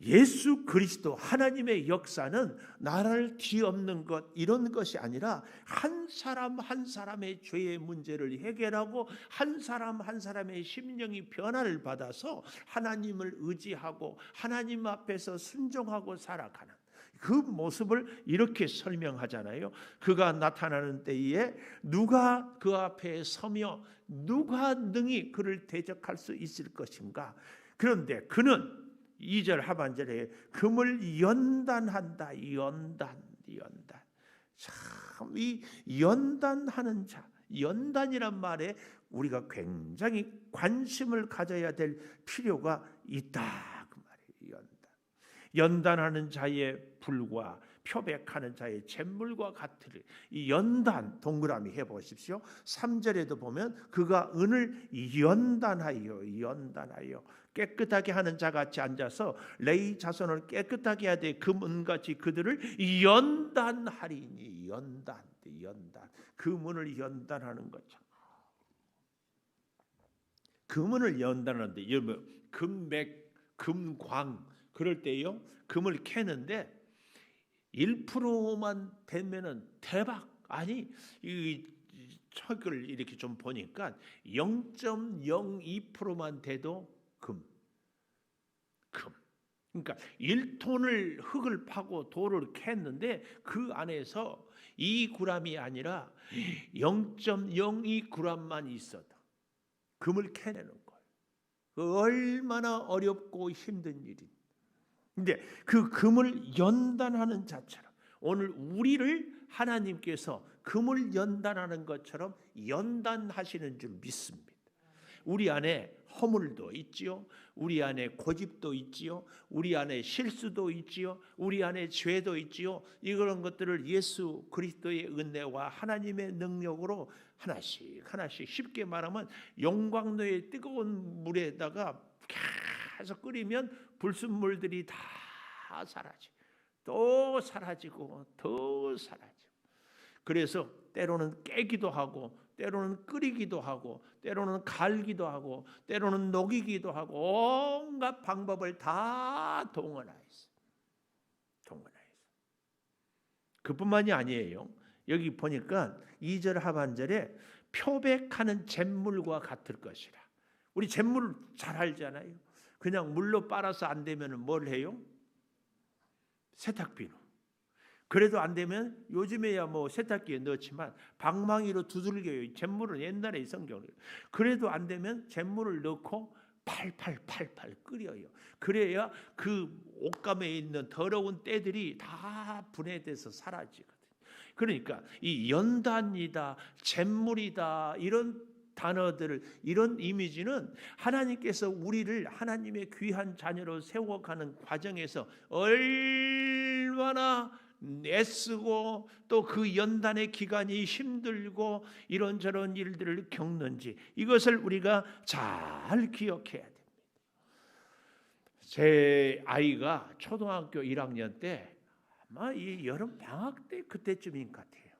예수 그리스도 하나님의 역사는 나라를 뒤엎는 것 이런 것이 아니라 한 사람 한 사람의 죄의 문제를 해결하고 한 사람 한 사람의 심령이 변화를 받아서 하나님을 의지하고 하나님 앞에서 순종하고 살아가는 그 모습을 이렇게 설명하잖아요. 그가 나타나는 때에 누가 그 앞에 서며 누가 능히 그를 대적할 수 있을 것인가. 그런데 그는 2절 하반절에 금을 연단한다. 연단. 참 이 연단하는 자, 연단이란 말에 우리가 굉장히 관심을 가져야 될 필요가 있다. 그 말이에요. 연단하는 자의 불과 표백하는 자의 잿물과 같으리. 이 연단 동그라미 해보십시오. 3절에도 보면 그가 은을 연단하여 깨끗하게 하는 자같이 앉아서 레위 자손을 깨끗하게 하되 금은같이 그들을 연단하리니. 연단 금은을 연단하는 거죠. 금은을 연단하는데 여러분 금맥 금광 그럴 때요 금을 캐는데 1%만 되면은 대박. 아니 이 척을 이렇게 좀 보니까 0.02%만 돼도 금. 그러니까 1톤을 흙을 파고 돌을 캤는데 그 안에서 2g이 아니라 0.02g만 있어도 금을 캐내는 거예요. 얼마나 어렵고 힘든 일이. 근데 그 금을 연단하는 자처럼 오늘 우리를 하나님께서 금을 연단하는 것처럼 연단하시는 줄 믿습니다. 우리 안에 허물도 있지요. 우리 안에 고집도 있지요. 우리 안에 실수도 있지요. 우리 안에 죄도 있지요. 이런 것들을 예수 그리스도의 은혜와 하나님의 능력으로 하나씩 쉽게 말하면 용광로의 뜨거운 물에다가 계속 끓이면 불순물들이 다 사라져. 또 사라지고 더 사라져. 그래서 때로는 깨기도 하고 때로는 끓이기도 하고 때로는 갈기도 하고 때로는 녹이기도 하고 온갖 방법을 다 동원하였어. 그뿐만이 아니에요. 여기 보니까 2절 하반절에 표백하는 잿물과 같을 것이라. 우리 잿물 잘 알잖아요. 그냥 물로 빨아서 안 되면 뭘 해요? 세탁비누. 그래도 안 되면 요즘에야 뭐 세탁기에 넣지만 방망이로 두들겨요. 잿물은 옛날에 이 성경을. 그래도 안 되면 잿물을 넣고 팔팔 끓여요. 그래야 그 옷감에 있는 더러운 때들이 다 분해돼서 사라지거든요. 그러니까 이 연단이다, 잿물이다 이런 단어들을 이런 이미지는 하나님께서 우리를 하나님의 귀한 자녀로 세워가는 과정에서 얼마나 애쓰고 또 그 연단의 기간이 힘들고 이런저런 일들을 겪는지 이것을 우리가 잘 기억해야 됩니다. 제 아이가 초등학교 1학년 때 아마 이 여름 방학 때 그때쯤인 것 같아요.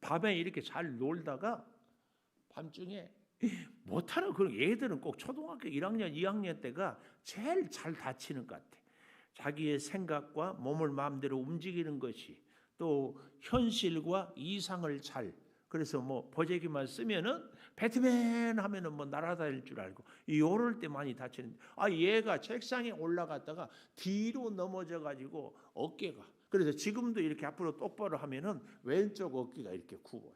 밤에 이렇게 잘 놀다가 밤중에 못하는 그런 애들은 꼭 초등학교 1학년, 2학년 때가 제일 잘 다치는 것 같아. 자기의 생각과 몸을 마음대로 움직이는 것이 또 현실과 이상을 잘 그래서 뭐 보재기만 쓰면은 배트맨 하면은 뭐 날아다닐 줄 알고 요럴 때 많이 다치는데 얘가 책상에 올라갔다가 뒤로 넘어져 가지고 어깨가 그래서 지금도 이렇게 앞으로 똑바로 하면은 왼쪽 어깨가 이렇게 굽어요.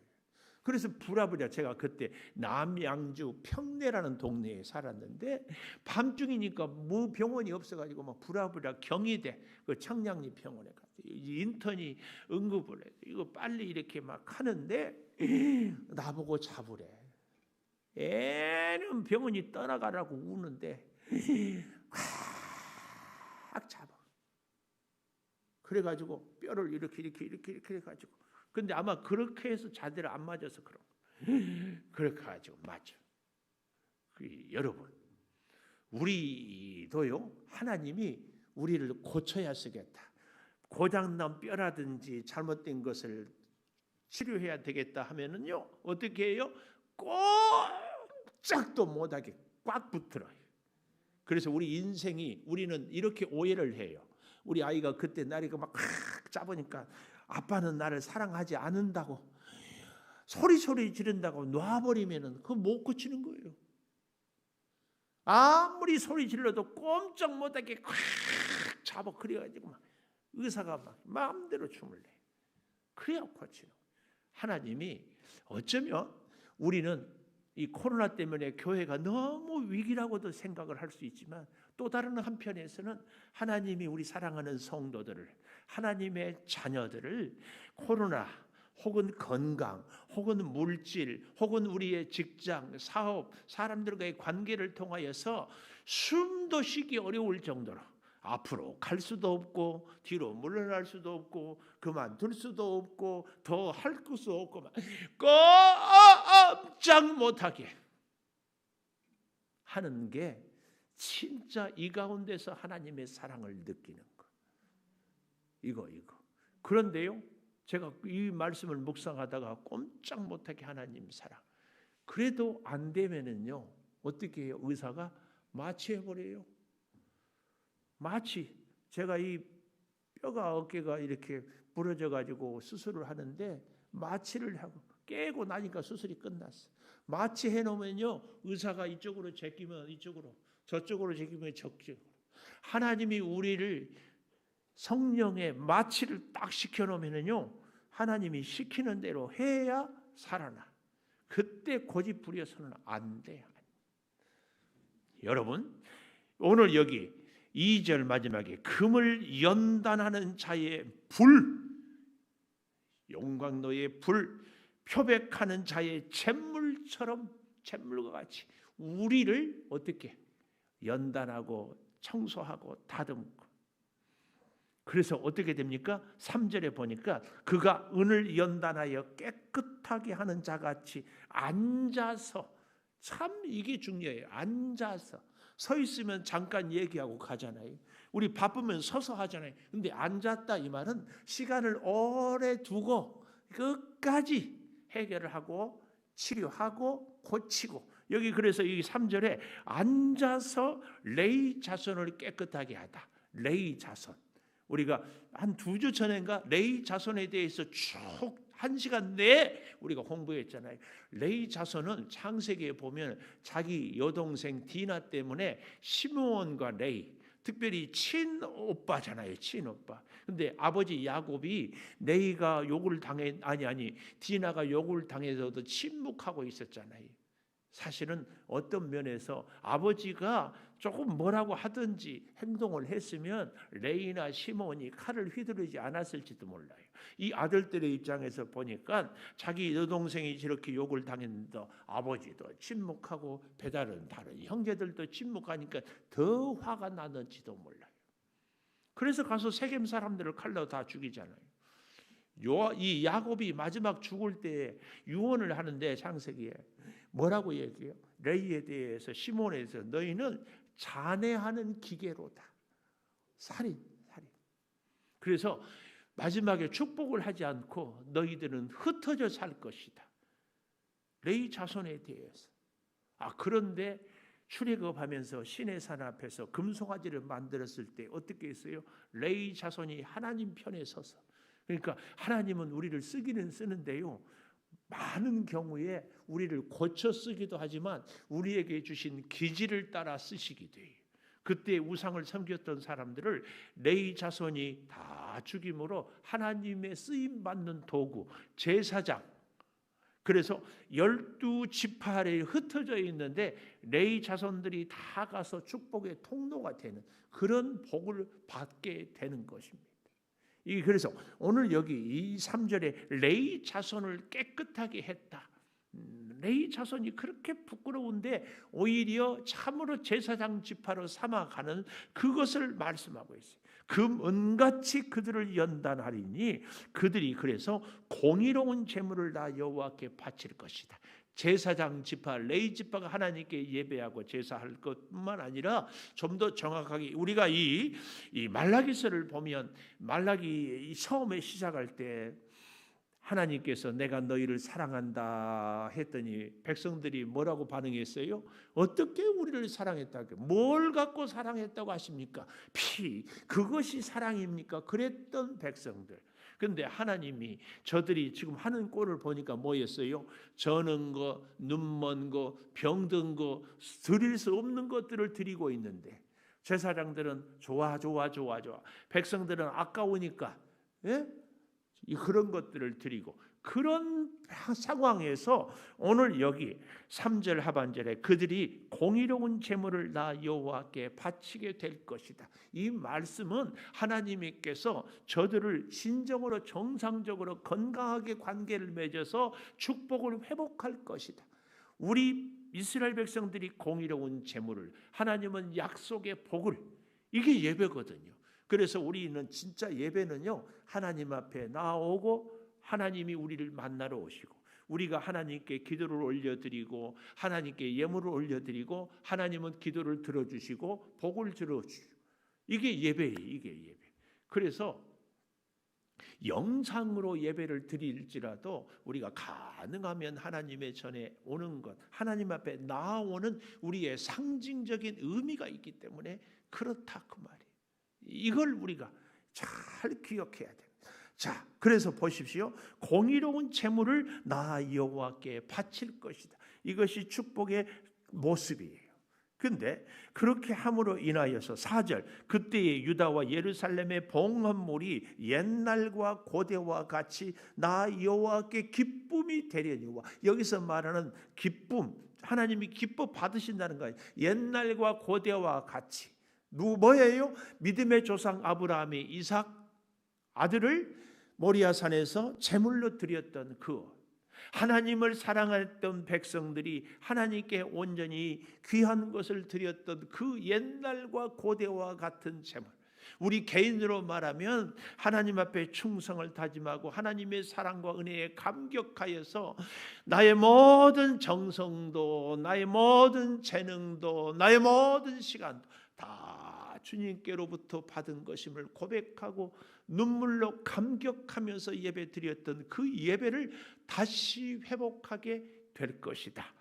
그래서 부랴부랴 제가 그때 남양주 평내라는 동네에 살았는데 밤중이니까 뭐 병원이 없어가지고 막 부랴부랴 경희대 그 청량리 병원에 갔어요. 인턴이 응급을 해. 이거 빨리 이렇게 막 하는데 나보고 잡으래. 애는 병원이 떠나가라고 우는데 꽉 잡아. 그래가지고 뼈를 이렇게 해가지고. 근데 아마 그렇게 해서 자대를 안 맞아서 그런 거. 그렇게 가지고 맞아. 여러분, 우리도요 하나님이 우리를 고쳐야 쓰겠다. 고장난 뼈라든지 잘못된 것을 치료해야 되겠다 하면은요 어떻게 해요? 꼼짝도 못하게 꽉 붙들어요. 그래서 우리 인생이 우리는 이렇게 오해를 해요. 우리 아이가 그때 나리가 막 잡으니까 아빠는 나를 사랑하지 않는다고 소리 지른다고 놔버리면은 그거 못 고치는 거예요. 아무리 소리 질러도 꼼짝 못하게 콱 잡아 그래가지고 막 의사가 막 마음대로 춤을 내. 그래야 고치는 거예요. 하나님이 어쩌면 우리는 이 코로나 때문에 교회가 너무 위기라고도 생각을 할 수 있지만 또 다른 한편에서는 하나님이 우리 사랑하는 성도들을 하나님의 자녀들을 코로나 혹은 건강 혹은 물질 혹은 우리의 직장, 사업, 사람들과의 관계를 통하여서 숨도 쉬기 어려울 정도로 앞으로 갈 수도 없고 뒤로 물러날 수도 없고 그만둘 수도 없고 더 할 것도 없고 꼼짝 못하게 하는 게 진짜 이 가운데서 하나님의 사랑을 느끼는 거. 이거. 그런데요, 제가 이 말씀을 묵상하다가 꼼짝 못하게 하나님 사랑. 그래도 안 되면은요, 어떻게 해요? 의사가 마취해버려요. 마취. 제가 이 뼈가 어깨가 이렇게 부러져 가지고 수술을 하는데 마취를 하고 깨고 나니까 수술이 끝났어. 마취해 놓으면요, 의사가 이쪽으로 제끼면 이쪽으로, 저쪽으로 제끼면 저쪽으로. 하나님이 우리를 성령의 마취를 딱 시켜 놓으면요, 하나님이 시키는 대로 해야 살아나. 그때 고집 부려서는 안 돼. 여러분, 오늘 여기 2절 마지막에 금을 연단하는 자의 불, 용광로의 불, 표백하는 자의 잿물처럼, 잿물과 같이 우리를 어떻게 연단하고 청소하고 다듬고. 그래서 어떻게 됩니까? 3절에 보니까 그가 은을 연단하여 깨끗하게 하는 자같이 앉아서, 참 이게 중요해요. 앉아서. 서 있으면 잠깐 얘기하고 가잖아요. 우리 바쁘면 서서 하잖아요. 근데 앉았다 이 말은 시간을 오래 두고 끝까지 해결을 하고 치료하고 고치고. 여기 그래서 이 3절에 앉아서 레위 자손을 깨끗하게 하다. 레위 자손. 우리가 한 2주 전인가 레위 자손에 대해서 쭉 1시간 내에 우리가 공부했잖아요. 레위 자손은 창세기에 보면 자기 여동생 디나 때문에 시므온과 레위, 특별히 친오빠잖아요. 친오빠. 근데 아버지 야곱이 레위가 욕을 디나가 욕을 당해서도 침묵하고 있었잖아요. 사실은 어떤 면에서 아버지가 조금 뭐라고 하든지 행동을 했으면 레위나 시므온이 칼을 휘두르지 않았을지도 몰라요. 이 아들들의 입장에서 보니까 자기 여동생이 저렇게 욕을 당했는데 아버지도 침묵하고 배다른 다른 형제들도 침묵하니까 더 화가 나는지도 몰라요. 그래서 가서 세겜 사람들을 칼로 다 죽이잖아요. 이 야곱이 마지막 죽을 때 유언을 하는데 창세기에 뭐라고 얘기해요? 레위에 대해서, 시몬에 대해서 너희는 잔해하는 기계로다. 살인. 그래서 마지막에 축복을 하지 않고 너희들은 흩어져 살 것이다. 레위 자손에 대해서. 그런데 출애굽하면서 시내 산 앞에서 금송아지를 만들었을 때 어떻게 했어요? 레위 자손이 하나님 편에 서서. 그러니까 하나님은 우리를 쓰기는 쓰는데요, 많은 경우에 우리를 고쳐 쓰기도 하지만 우리에게 주신 기질을 따라 쓰시기도 해요. 그때 우상을 섬겼던 사람들을 레위 자손이 다 죽임으로 하나님의 쓰임받는 도구, 제사장. 그래서 12지파 아래에 흩어져 있는데 레위 자손들이 다 가서 축복의 통로가 되는 그런 복을 받게 되는 것입니다. 그래서 오늘 여기 이 3절에 레위 자손을 깨끗하게 했다. 레위 자손이 그렇게 부끄러운데 오히려 참으로 제사장 지파로 삼아가는 그것을 말씀하고 있어요. 금은같이 그들을 연단하리니 그들이 그래서 공의로운 제물을 다 여호와께 바칠 것이다. 제사장 지파, 레위 지파가 하나님께 예배하고 제사할 것뿐만 아니라 좀 더 정확하게 우리가 이 말라기서를 보면 말라기 처음에 시작할 때 하나님께서 내가 너희를 사랑한다 했더니 백성들이 뭐라고 반응했어요? 어떻게 우리를 사랑했다고? 뭘 갖고 사랑했다고 하십니까? 피, 그것이 사랑입니까? 그랬던 백성들. 그런데 하나님이 저들이 지금 하는 꼴을 보니까 뭐였어요? 저는 거, 눈먼 거, 병든 거, 드릴 수 없는 것들을 드리고 있는데 제사장들은 좋아. 백성들은 아까우니까 그런 것들을 드리고, 그런 상황에서 오늘 여기 3절 하반절에 그들이 공의로운 제물을 다 여호와께 바치게 될 것이다. 이 말씀은 하나님께서 저들을 진정으로 정상적으로 건강하게 관계를 맺어서 축복을 회복할 것이다. 우리 이스라엘 백성들이 공의로운 제물을, 하나님은 약속의 복을, 이게 예배거든요. 그래서 우리는 진짜 예배는요, 하나님 앞에 나오고 하나님이 우리를 만나러 오시고 우리가 하나님께 기도를 올려드리고 하나님께 예물을 올려드리고 하나님은 기도를 들어주시고 복을 들어주시고 이게 예배예요. 이게 예배. 그래서 영상으로 예배를 드릴지라도 우리가 가능하면 하나님의 전에 오는 것, 하나님 앞에 나오는 우리의 상징적인 의미가 있기 때문에 그렇다 그 말이에요. 이걸 우리가 잘 기억해야 돼요. 자, 그래서 보십시오. 공의로운 제물을 나 여호와께 바칠 것이다. 이것이 축복의 모습이에요. 근데 그렇게 함으로 인하여서 4절 그때의 유다와 예루살렘의 봉헌물이 옛날과 고대와 같이 나 여호와께 기쁨이 되려니와, 여기서 말하는 기쁨, 하나님이 기뻐 받으신다는 거예요. 옛날과 고대와 같이 뭐예요? 믿음의 조상 아브라함이 이삭 아들을 모리아산에서 제물로 드렸던 그 하나님을 사랑했던 백성들이 하나님께 온전히 귀한 것을 드렸던 그 옛날과 고대와 같은 제물, 우리 개인으로 말하면 하나님 앞에 충성을 다짐하고 하나님의 사랑과 은혜에 감격하여서 나의 모든 정성도 나의 모든 재능도 나의 모든 시간도 다 주님께로부터 받은 것임을 고백하고 눈물로 감격하면서 예배 드렸던 그 예배를 다시 회복하게 될 것이다,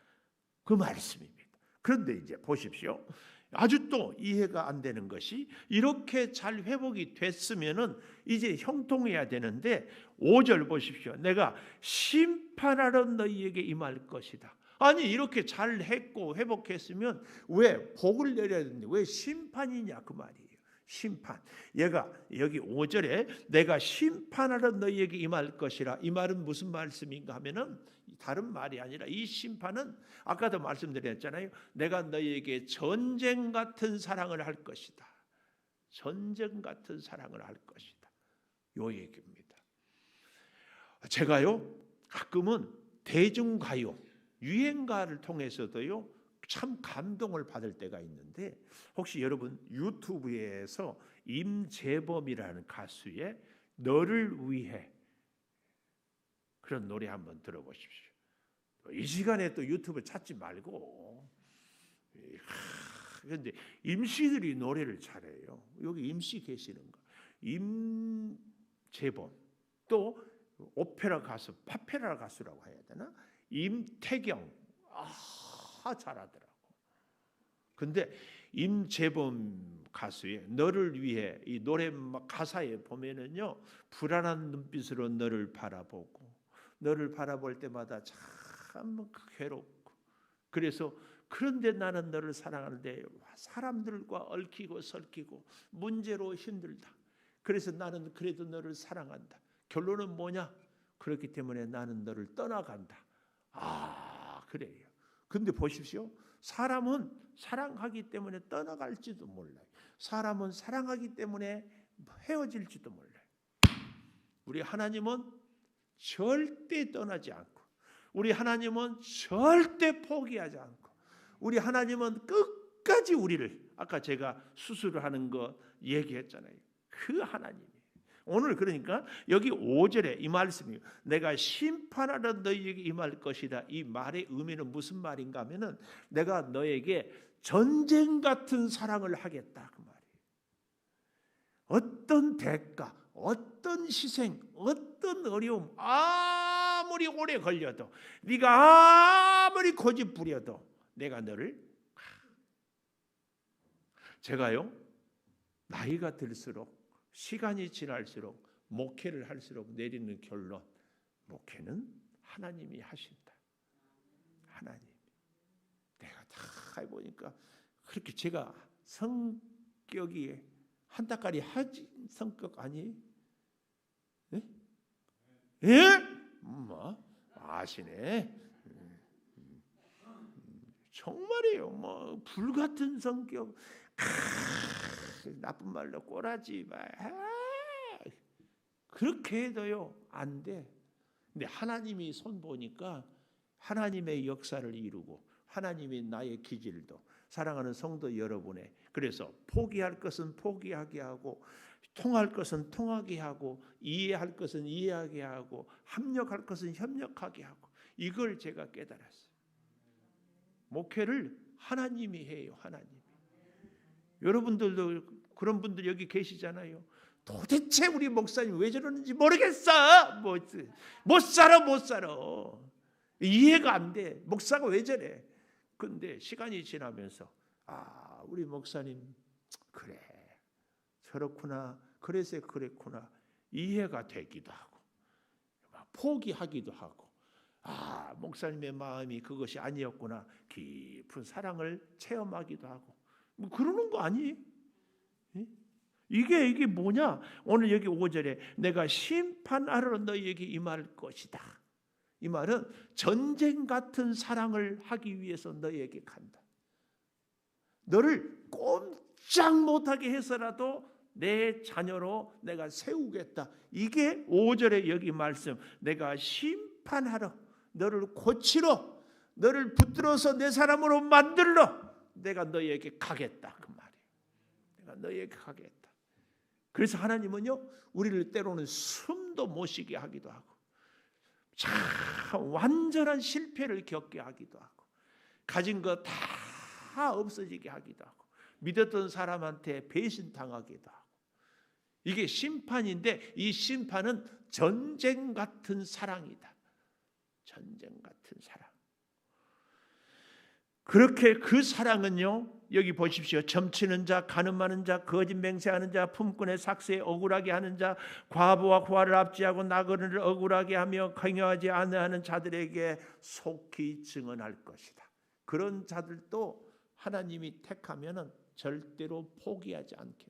그 말씀입니다. 그런데 이제 보십시오. 아주 또 이해가 안 되는 것이, 이렇게 잘 회복이 됐으면은 이제 형통해야 되는데 5절 보십시오. 내가 심판하러 너희에게 임할 것이다. 아니, 이렇게 잘 했고 회복했으면 왜 복을 내려야 되는데 왜 심판이냐 그 말이에요. 심판. 얘가 여기 5절에 내가 심판하러 너희에게 임할 것이라, 이 말은 무슨 말씀인가 하면은 다른 말이 아니라 이 심판은 아까도 말씀드렸잖아요. 내가 너희에게 전쟁 같은 사랑을 할 것이다. 전쟁 같은 사랑을 할 것이다. 요 얘기입니다. 제가요 가끔은 대중가요 유행가를 통해서도요 참 감동을 받을 때가 있는데, 혹시 여러분 유튜브에서 임재범이라는 가수의 너를 위해 그런 노래 한번 들어보십시오. 이 시간에 또 유튜브 찾지 말고. 그런데 임씨들이 노래를 잘해요. 여기 임씨 계시는 거, 임재범, 또 오페라 가수, 파페라 가수라고 해야 되나, 임태경, 잘하더라고. 근데 임재범 가수의 너를 위해 이 노래 가사에 보면은요, 불안한 눈빛으로 너를 바라보고 너를 바라볼 때마다 참 괴롭고, 그래서 그런데 나는 너를 사랑하는데 사람들과 얽히고 설키고 문제로 힘들다. 그래서 나는 그래도 너를 사랑한다. 결론은 뭐냐? 그렇기 때문에 나는 너를 떠나간다. 그래요. 근데 보십시오. 사람은 사랑하기 때문에 떠나갈지도 몰라요. 사람은 사랑하기 때문에 헤어질지도 몰라요. 우리 하나님은 절대 떠나지 않고, 우리 하나님은 절대 포기하지 않고, 우리 하나님은 끝까지 우리를, 아까 제가 수술을 하는 거 얘기했잖아요. 그 하나님이 오늘 그러니까 여기 5절에 이 말씀이에요. 내가 심판하러 너희에게 임할 것이다. 이 말의 의미는 무슨 말인가 하면은 내가 너에게 전쟁 같은 사랑을 하겠다 그 말이에요. 어떤 대가, 어떤 희생, 어떤 어려움 아무리 오래 걸려도, 네가 아무리 고집 부려도 내가 너를, 제가요 나이가 들수록 시간이 지날수록 목회를 할수록 내리는 결론, 목회는 하나님이 하신다. 하나님. 내가 다 해보니까 그렇게 제가 성격이 한따까리 하지 성격 아니에요? 예? 예? 아시네. 정말이에요. 불같은 성격. 나쁜 말로 꼬라지 마. 그렇게 해도요 안 돼. 근데 하나님이 손 보니까 하나님의 역사를 이루고 하나님이 나의 기질도 사랑하는 성도 여러분의 그래서 포기할 것은 포기하게 하고 통할 것은 통하게 하고 이해할 것은 이해하게 하고 협력할 것은 협력하게 하고 이걸 제가 깨달았어요. 목회를 하나님이 해요. 하나님. 여러분들도 그런 분들 여기 계시잖아요. 도대체 우리 목사님 왜 저러는지 모르겠어. 못 살아. 이해가 안 돼. 목사가 왜 저래. 근데 시간이 지나면서 우리 목사님 그래 저렇구나 그래서 그랬구나 이해가 되기도 하고 포기하기도 하고 목사님의 마음이 그것이 아니었구나 깊은 사랑을 체험하기도 하고 그러는 거 아니에요? 이게 뭐냐? 오늘 여기 5절에 내가 심판하러 너희에게 임할 것이다. 이 말은 전쟁 같은 사랑을 하기 위해서 너희에게 간다. 너를 꼼짝 못하게 해서라도 내 자녀로 내가 세우겠다. 이게 5절에 여기 말씀. 내가 심판하러 너를 고치러 너를 붙들어서 내 사람으로 만들러 내가 너희에게 가겠다. 그 말이에요. 내가 너희에게 가겠다. 그래서 하나님은요 우리를 때로는 숨도 못 쉬게 하기도 하고 참 완전한 실패를 겪게 하기도 하고 가진 거 다 없어지게 하기도 하고 믿었던 사람한테 배신당하기도 하고 이게 심판인데 이 심판은 전쟁 같은 사랑이다. 전쟁 같은 사랑. 그렇게 그 사랑은요 여기 보십시오. 점치는 자, 간음하는 자, 거짓 맹세하는 자, 품꾼의 삭세에 억울하게 하는 자, 과부와 고아를 압제하고 나그네를 억울하게 하며 강요하지 아니하는 자들에게 속히 증언할 것이다. 그런 자들도 하나님이 택하면은 절대로 포기하지 않게.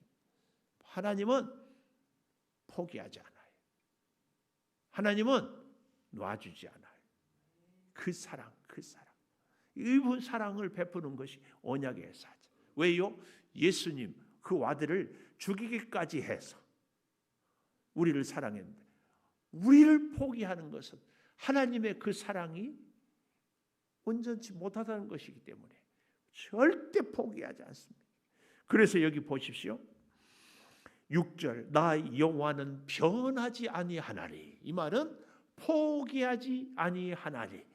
하나님은 포기하지 않아요. 하나님은 놔주지 않아요. 그 사랑. 이 사랑을 베푸는 것이 언약의 사자. 왜요? 예수님 그 아들을 죽이기까지 해서 우리를 사랑했는데 우리를 포기하는 것은 하나님의 그 사랑이 온전치 못하다는 것이기 때문에 절대 포기하지 않습니다. 그래서 여기 보십시오. 6절 나 여호와는 변하지 아니하나니. 이 말은 포기하지 아니하나니.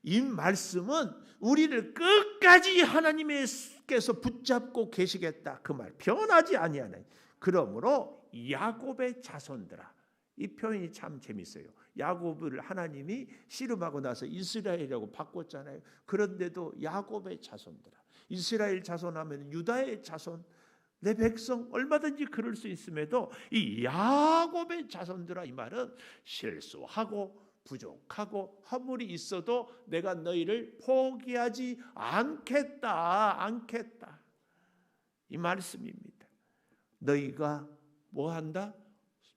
이 말씀은 우리를 끝까지 하나님께서 붙잡고 계시겠다. 그 말 변하지 아니하나니. 그러므로 야곱의 자손들아. 이 표현이 참 재밌어요. 야곱을 하나님이 씨름하고 나서 이스라엘이라고 바꿨잖아요. 그런데도 야곱의 자손들아. 이스라엘 자손하면 유다의 자손, 내 백성 얼마든지 그럴 수 있음에도 이 야곱의 자손들아 이 말은 실수하고 부족하고 허물이 있어도 내가 너희를 포기하지 않겠다. 이 말씀입니다. 너희가 뭐 한다?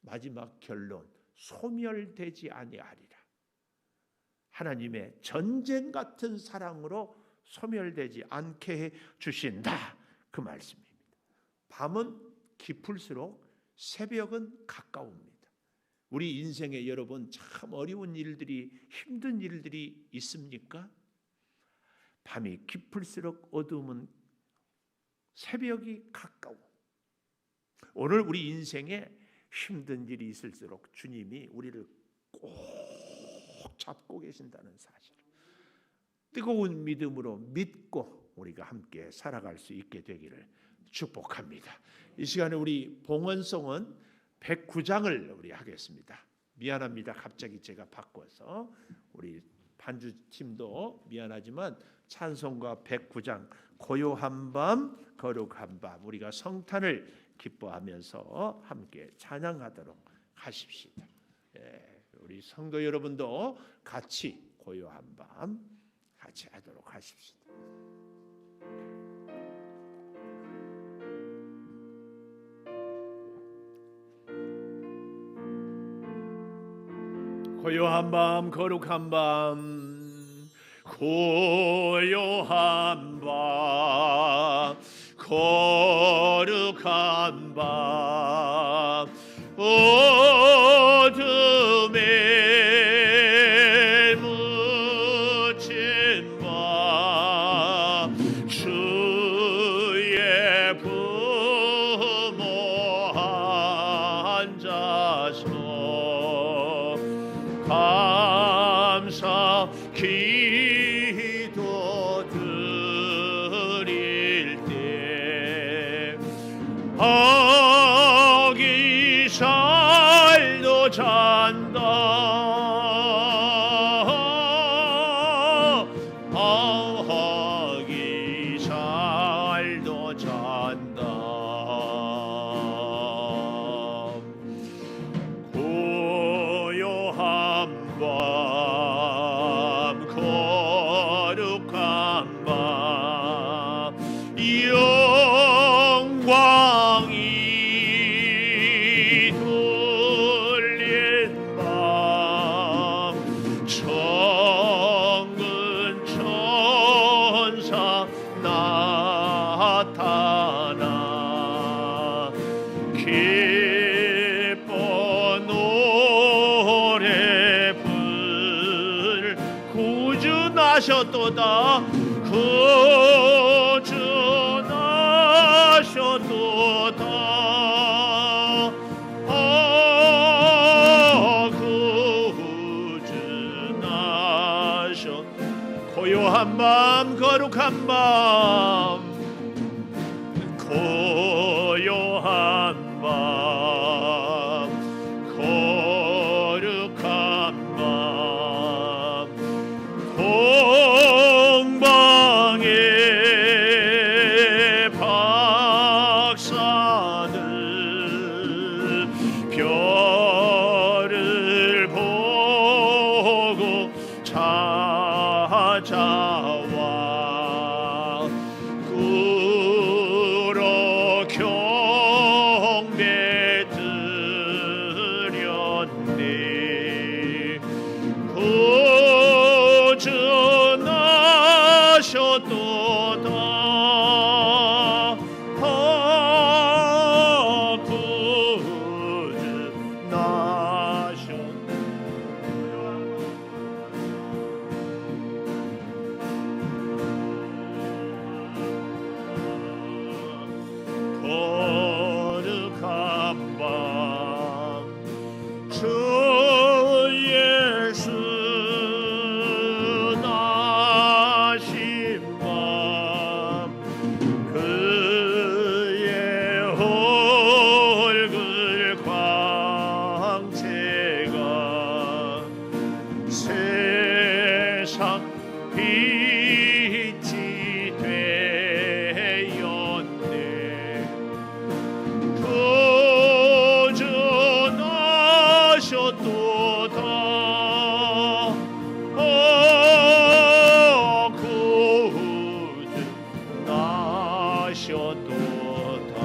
마지막 결론 소멸되지 아니하리라. 하나님의 전쟁 같은 사랑으로 소멸되지 않게 해 주신다. 그 말씀입니다. 밤은 깊을수록 새벽은 가까웁니다. 우리 인생에 여러분 참 어려운 일들이 힘든 일들이 있습니까? 밤이 깊을수록 어두움은 새벽이 가까워. 오늘 우리 인생에 힘든 일이 있을수록 주님이 우리를 꼭 잡고 계신다는 사실. 뜨거운 믿음으로 믿고 우리가 함께 살아갈 수 있게 되기를 축복합니다. 이 시간에 우리 봉헌송은 109장을 우리 하겠습니다. 미안합니다. 갑자기 제가 바꿔서 우리 반주팀도 미안하지만 찬송가 109장 고요한 밤 거룩한 밤 우리가 성탄을 기뻐하면서 함께 찬양하도록 하십시다. 우리 성도 여러분도 같이 고요한 밤 같이 하도록 하십시다. 고요한 밤 거룩한 밤 고요한 밤 거룩한 밤 어둠에 묻힌 밤 주의 부모 앉아서 감사 기도 드릴 때 아기 살도 잔다 아기 살도 잔다 고요한 밤 거룩한 밤 영광이 돌린 밤 천군 천사 나타나 기뻐 노래 불 구주나셨도다 구주나셨도다 구주나셨 고요한 밤 거룩한 밤 고요한 밤 거룩한 밤 공방의 박사들 별을 보고 찾아와 꿇어 경배 드렸네 구주나셨도다 거룩한 밤 주 예수 나신 밤 그의 얼굴 광채가 세상 빛이 되었네 구주나셨도다 구주나셨도다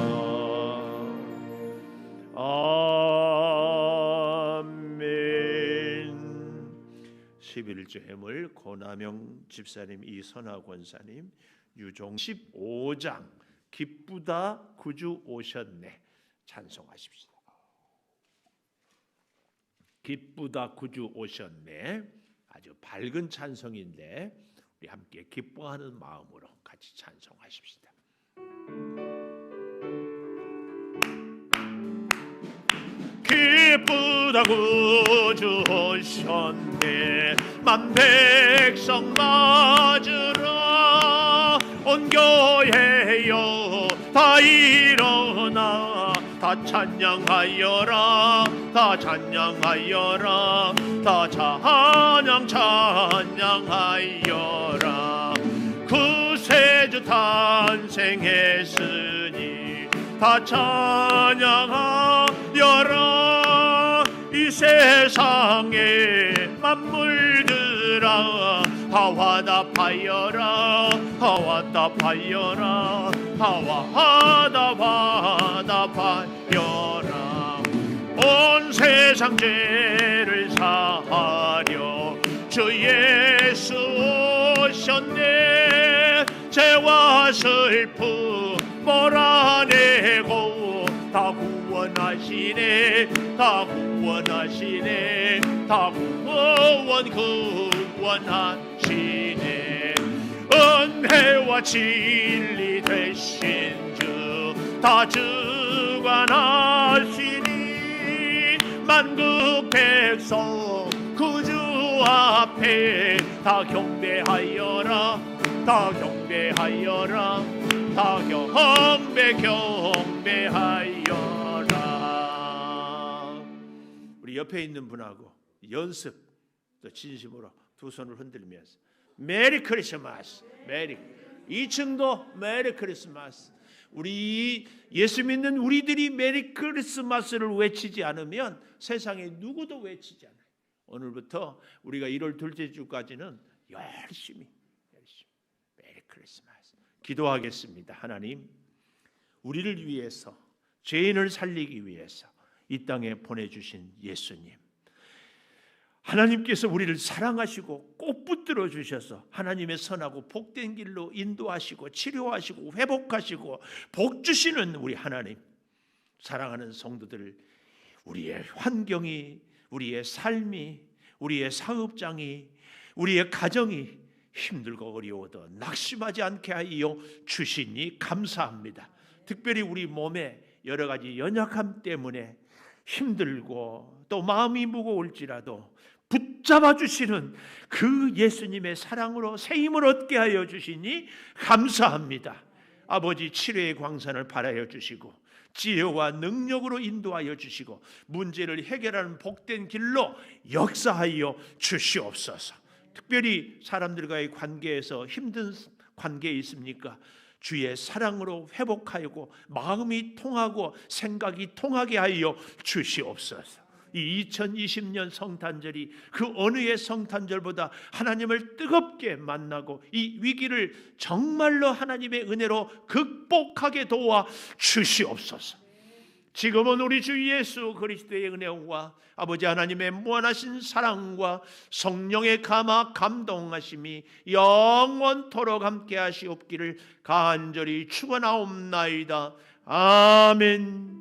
아멘. 11조 예물 고남영 집사님, 이선화 권사님, 유종 15장 기쁘다 구주 오셨네 찬송하십시다. 기쁘다 구주 오셨네. 아주 밝은 찬송인데 우리 함께 기뻐하는 마음으로 같이 찬송하십시다. 기쁘다 구주 오셨네 만 백성 맞으러 온 교회여 다 일어나 다 찬양하여라 다 찬양하여라 다 찬양하여라 구세주 탄생했으니 다 찬양하여라 이 세상에 만물들아 다 화답하여라 화답하여라 화답하여라 온 세상 죄를 사하려 주 예수 오셨네 죄와 슬픔 몰아내고 다 구원하시네 다 구원하시네 다 구원하시네 은혜와 진리 되신 주 다 주관하시니 만국 백성 구주 앞에 다 경배하여라 다 경배하여라 다 경배하여라. 우리 옆에 있는 분하고 연습 또 진심으로 두 손을 흔들면서 메리 크리스마스, 메리. 2층도 메리 크리스마스. 우리 예수 믿는 우리들이 메리 크리스마스를 외치지 않으면 세상에 누구도 외치지 않아요. 오늘부터 우리가 1월 둘째 주까지는 열심히 메리 크리스마스 기도하겠습니다. 하나님, 우리를 위해서, 죄인을 살리기 위해서 이 땅에 보내주신 예수님, 하나님께서 우리를 사랑하시고 꼭 붙들어 주셔서 하나님의 선하고 복된 길로 인도하시고 치료하시고 회복하시고 복 주시는 우리 하나님, 사랑하는 성도들, 우리의 환경이, 우리의 삶이, 우리의 사업장이, 우리의 가정이 힘들고 어려워도 낙심하지 않게 하여 주시니 감사합니다. 특별히 우리 몸에 여러 가지 연약함 때문에 힘들고 또 마음이 무거울지라도 붙잡아 주시는 그 예수님의 사랑으로 새 힘을 얻게 하여 주시니 감사합니다. 아버지, 치료의 광선을 발하여 주시고 지혜와 능력으로 인도하여 주시고 문제를 해결하는 복된 길로 역사하여 주시옵소서. 특별히 사람들과의 관계에서 힘든 관계에 있습니까? 주의 사랑으로 회복하고 마음이 통하고 생각이 통하게 하여 주시옵소서. 이 2020년 성탄절이 그 어느의 성탄절보다 하나님을 뜨겁게 만나고 이 위기를 정말로 하나님의 은혜로 극복하게 도와 주시옵소서. 지금은 우리 주 예수 그리스도의 은혜와 아버지 하나님의 무한하신 사랑과 성령의 감화 감동하심이 영원토록 함께 하시옵기를 간절히 축원하옵나이다. 아멘.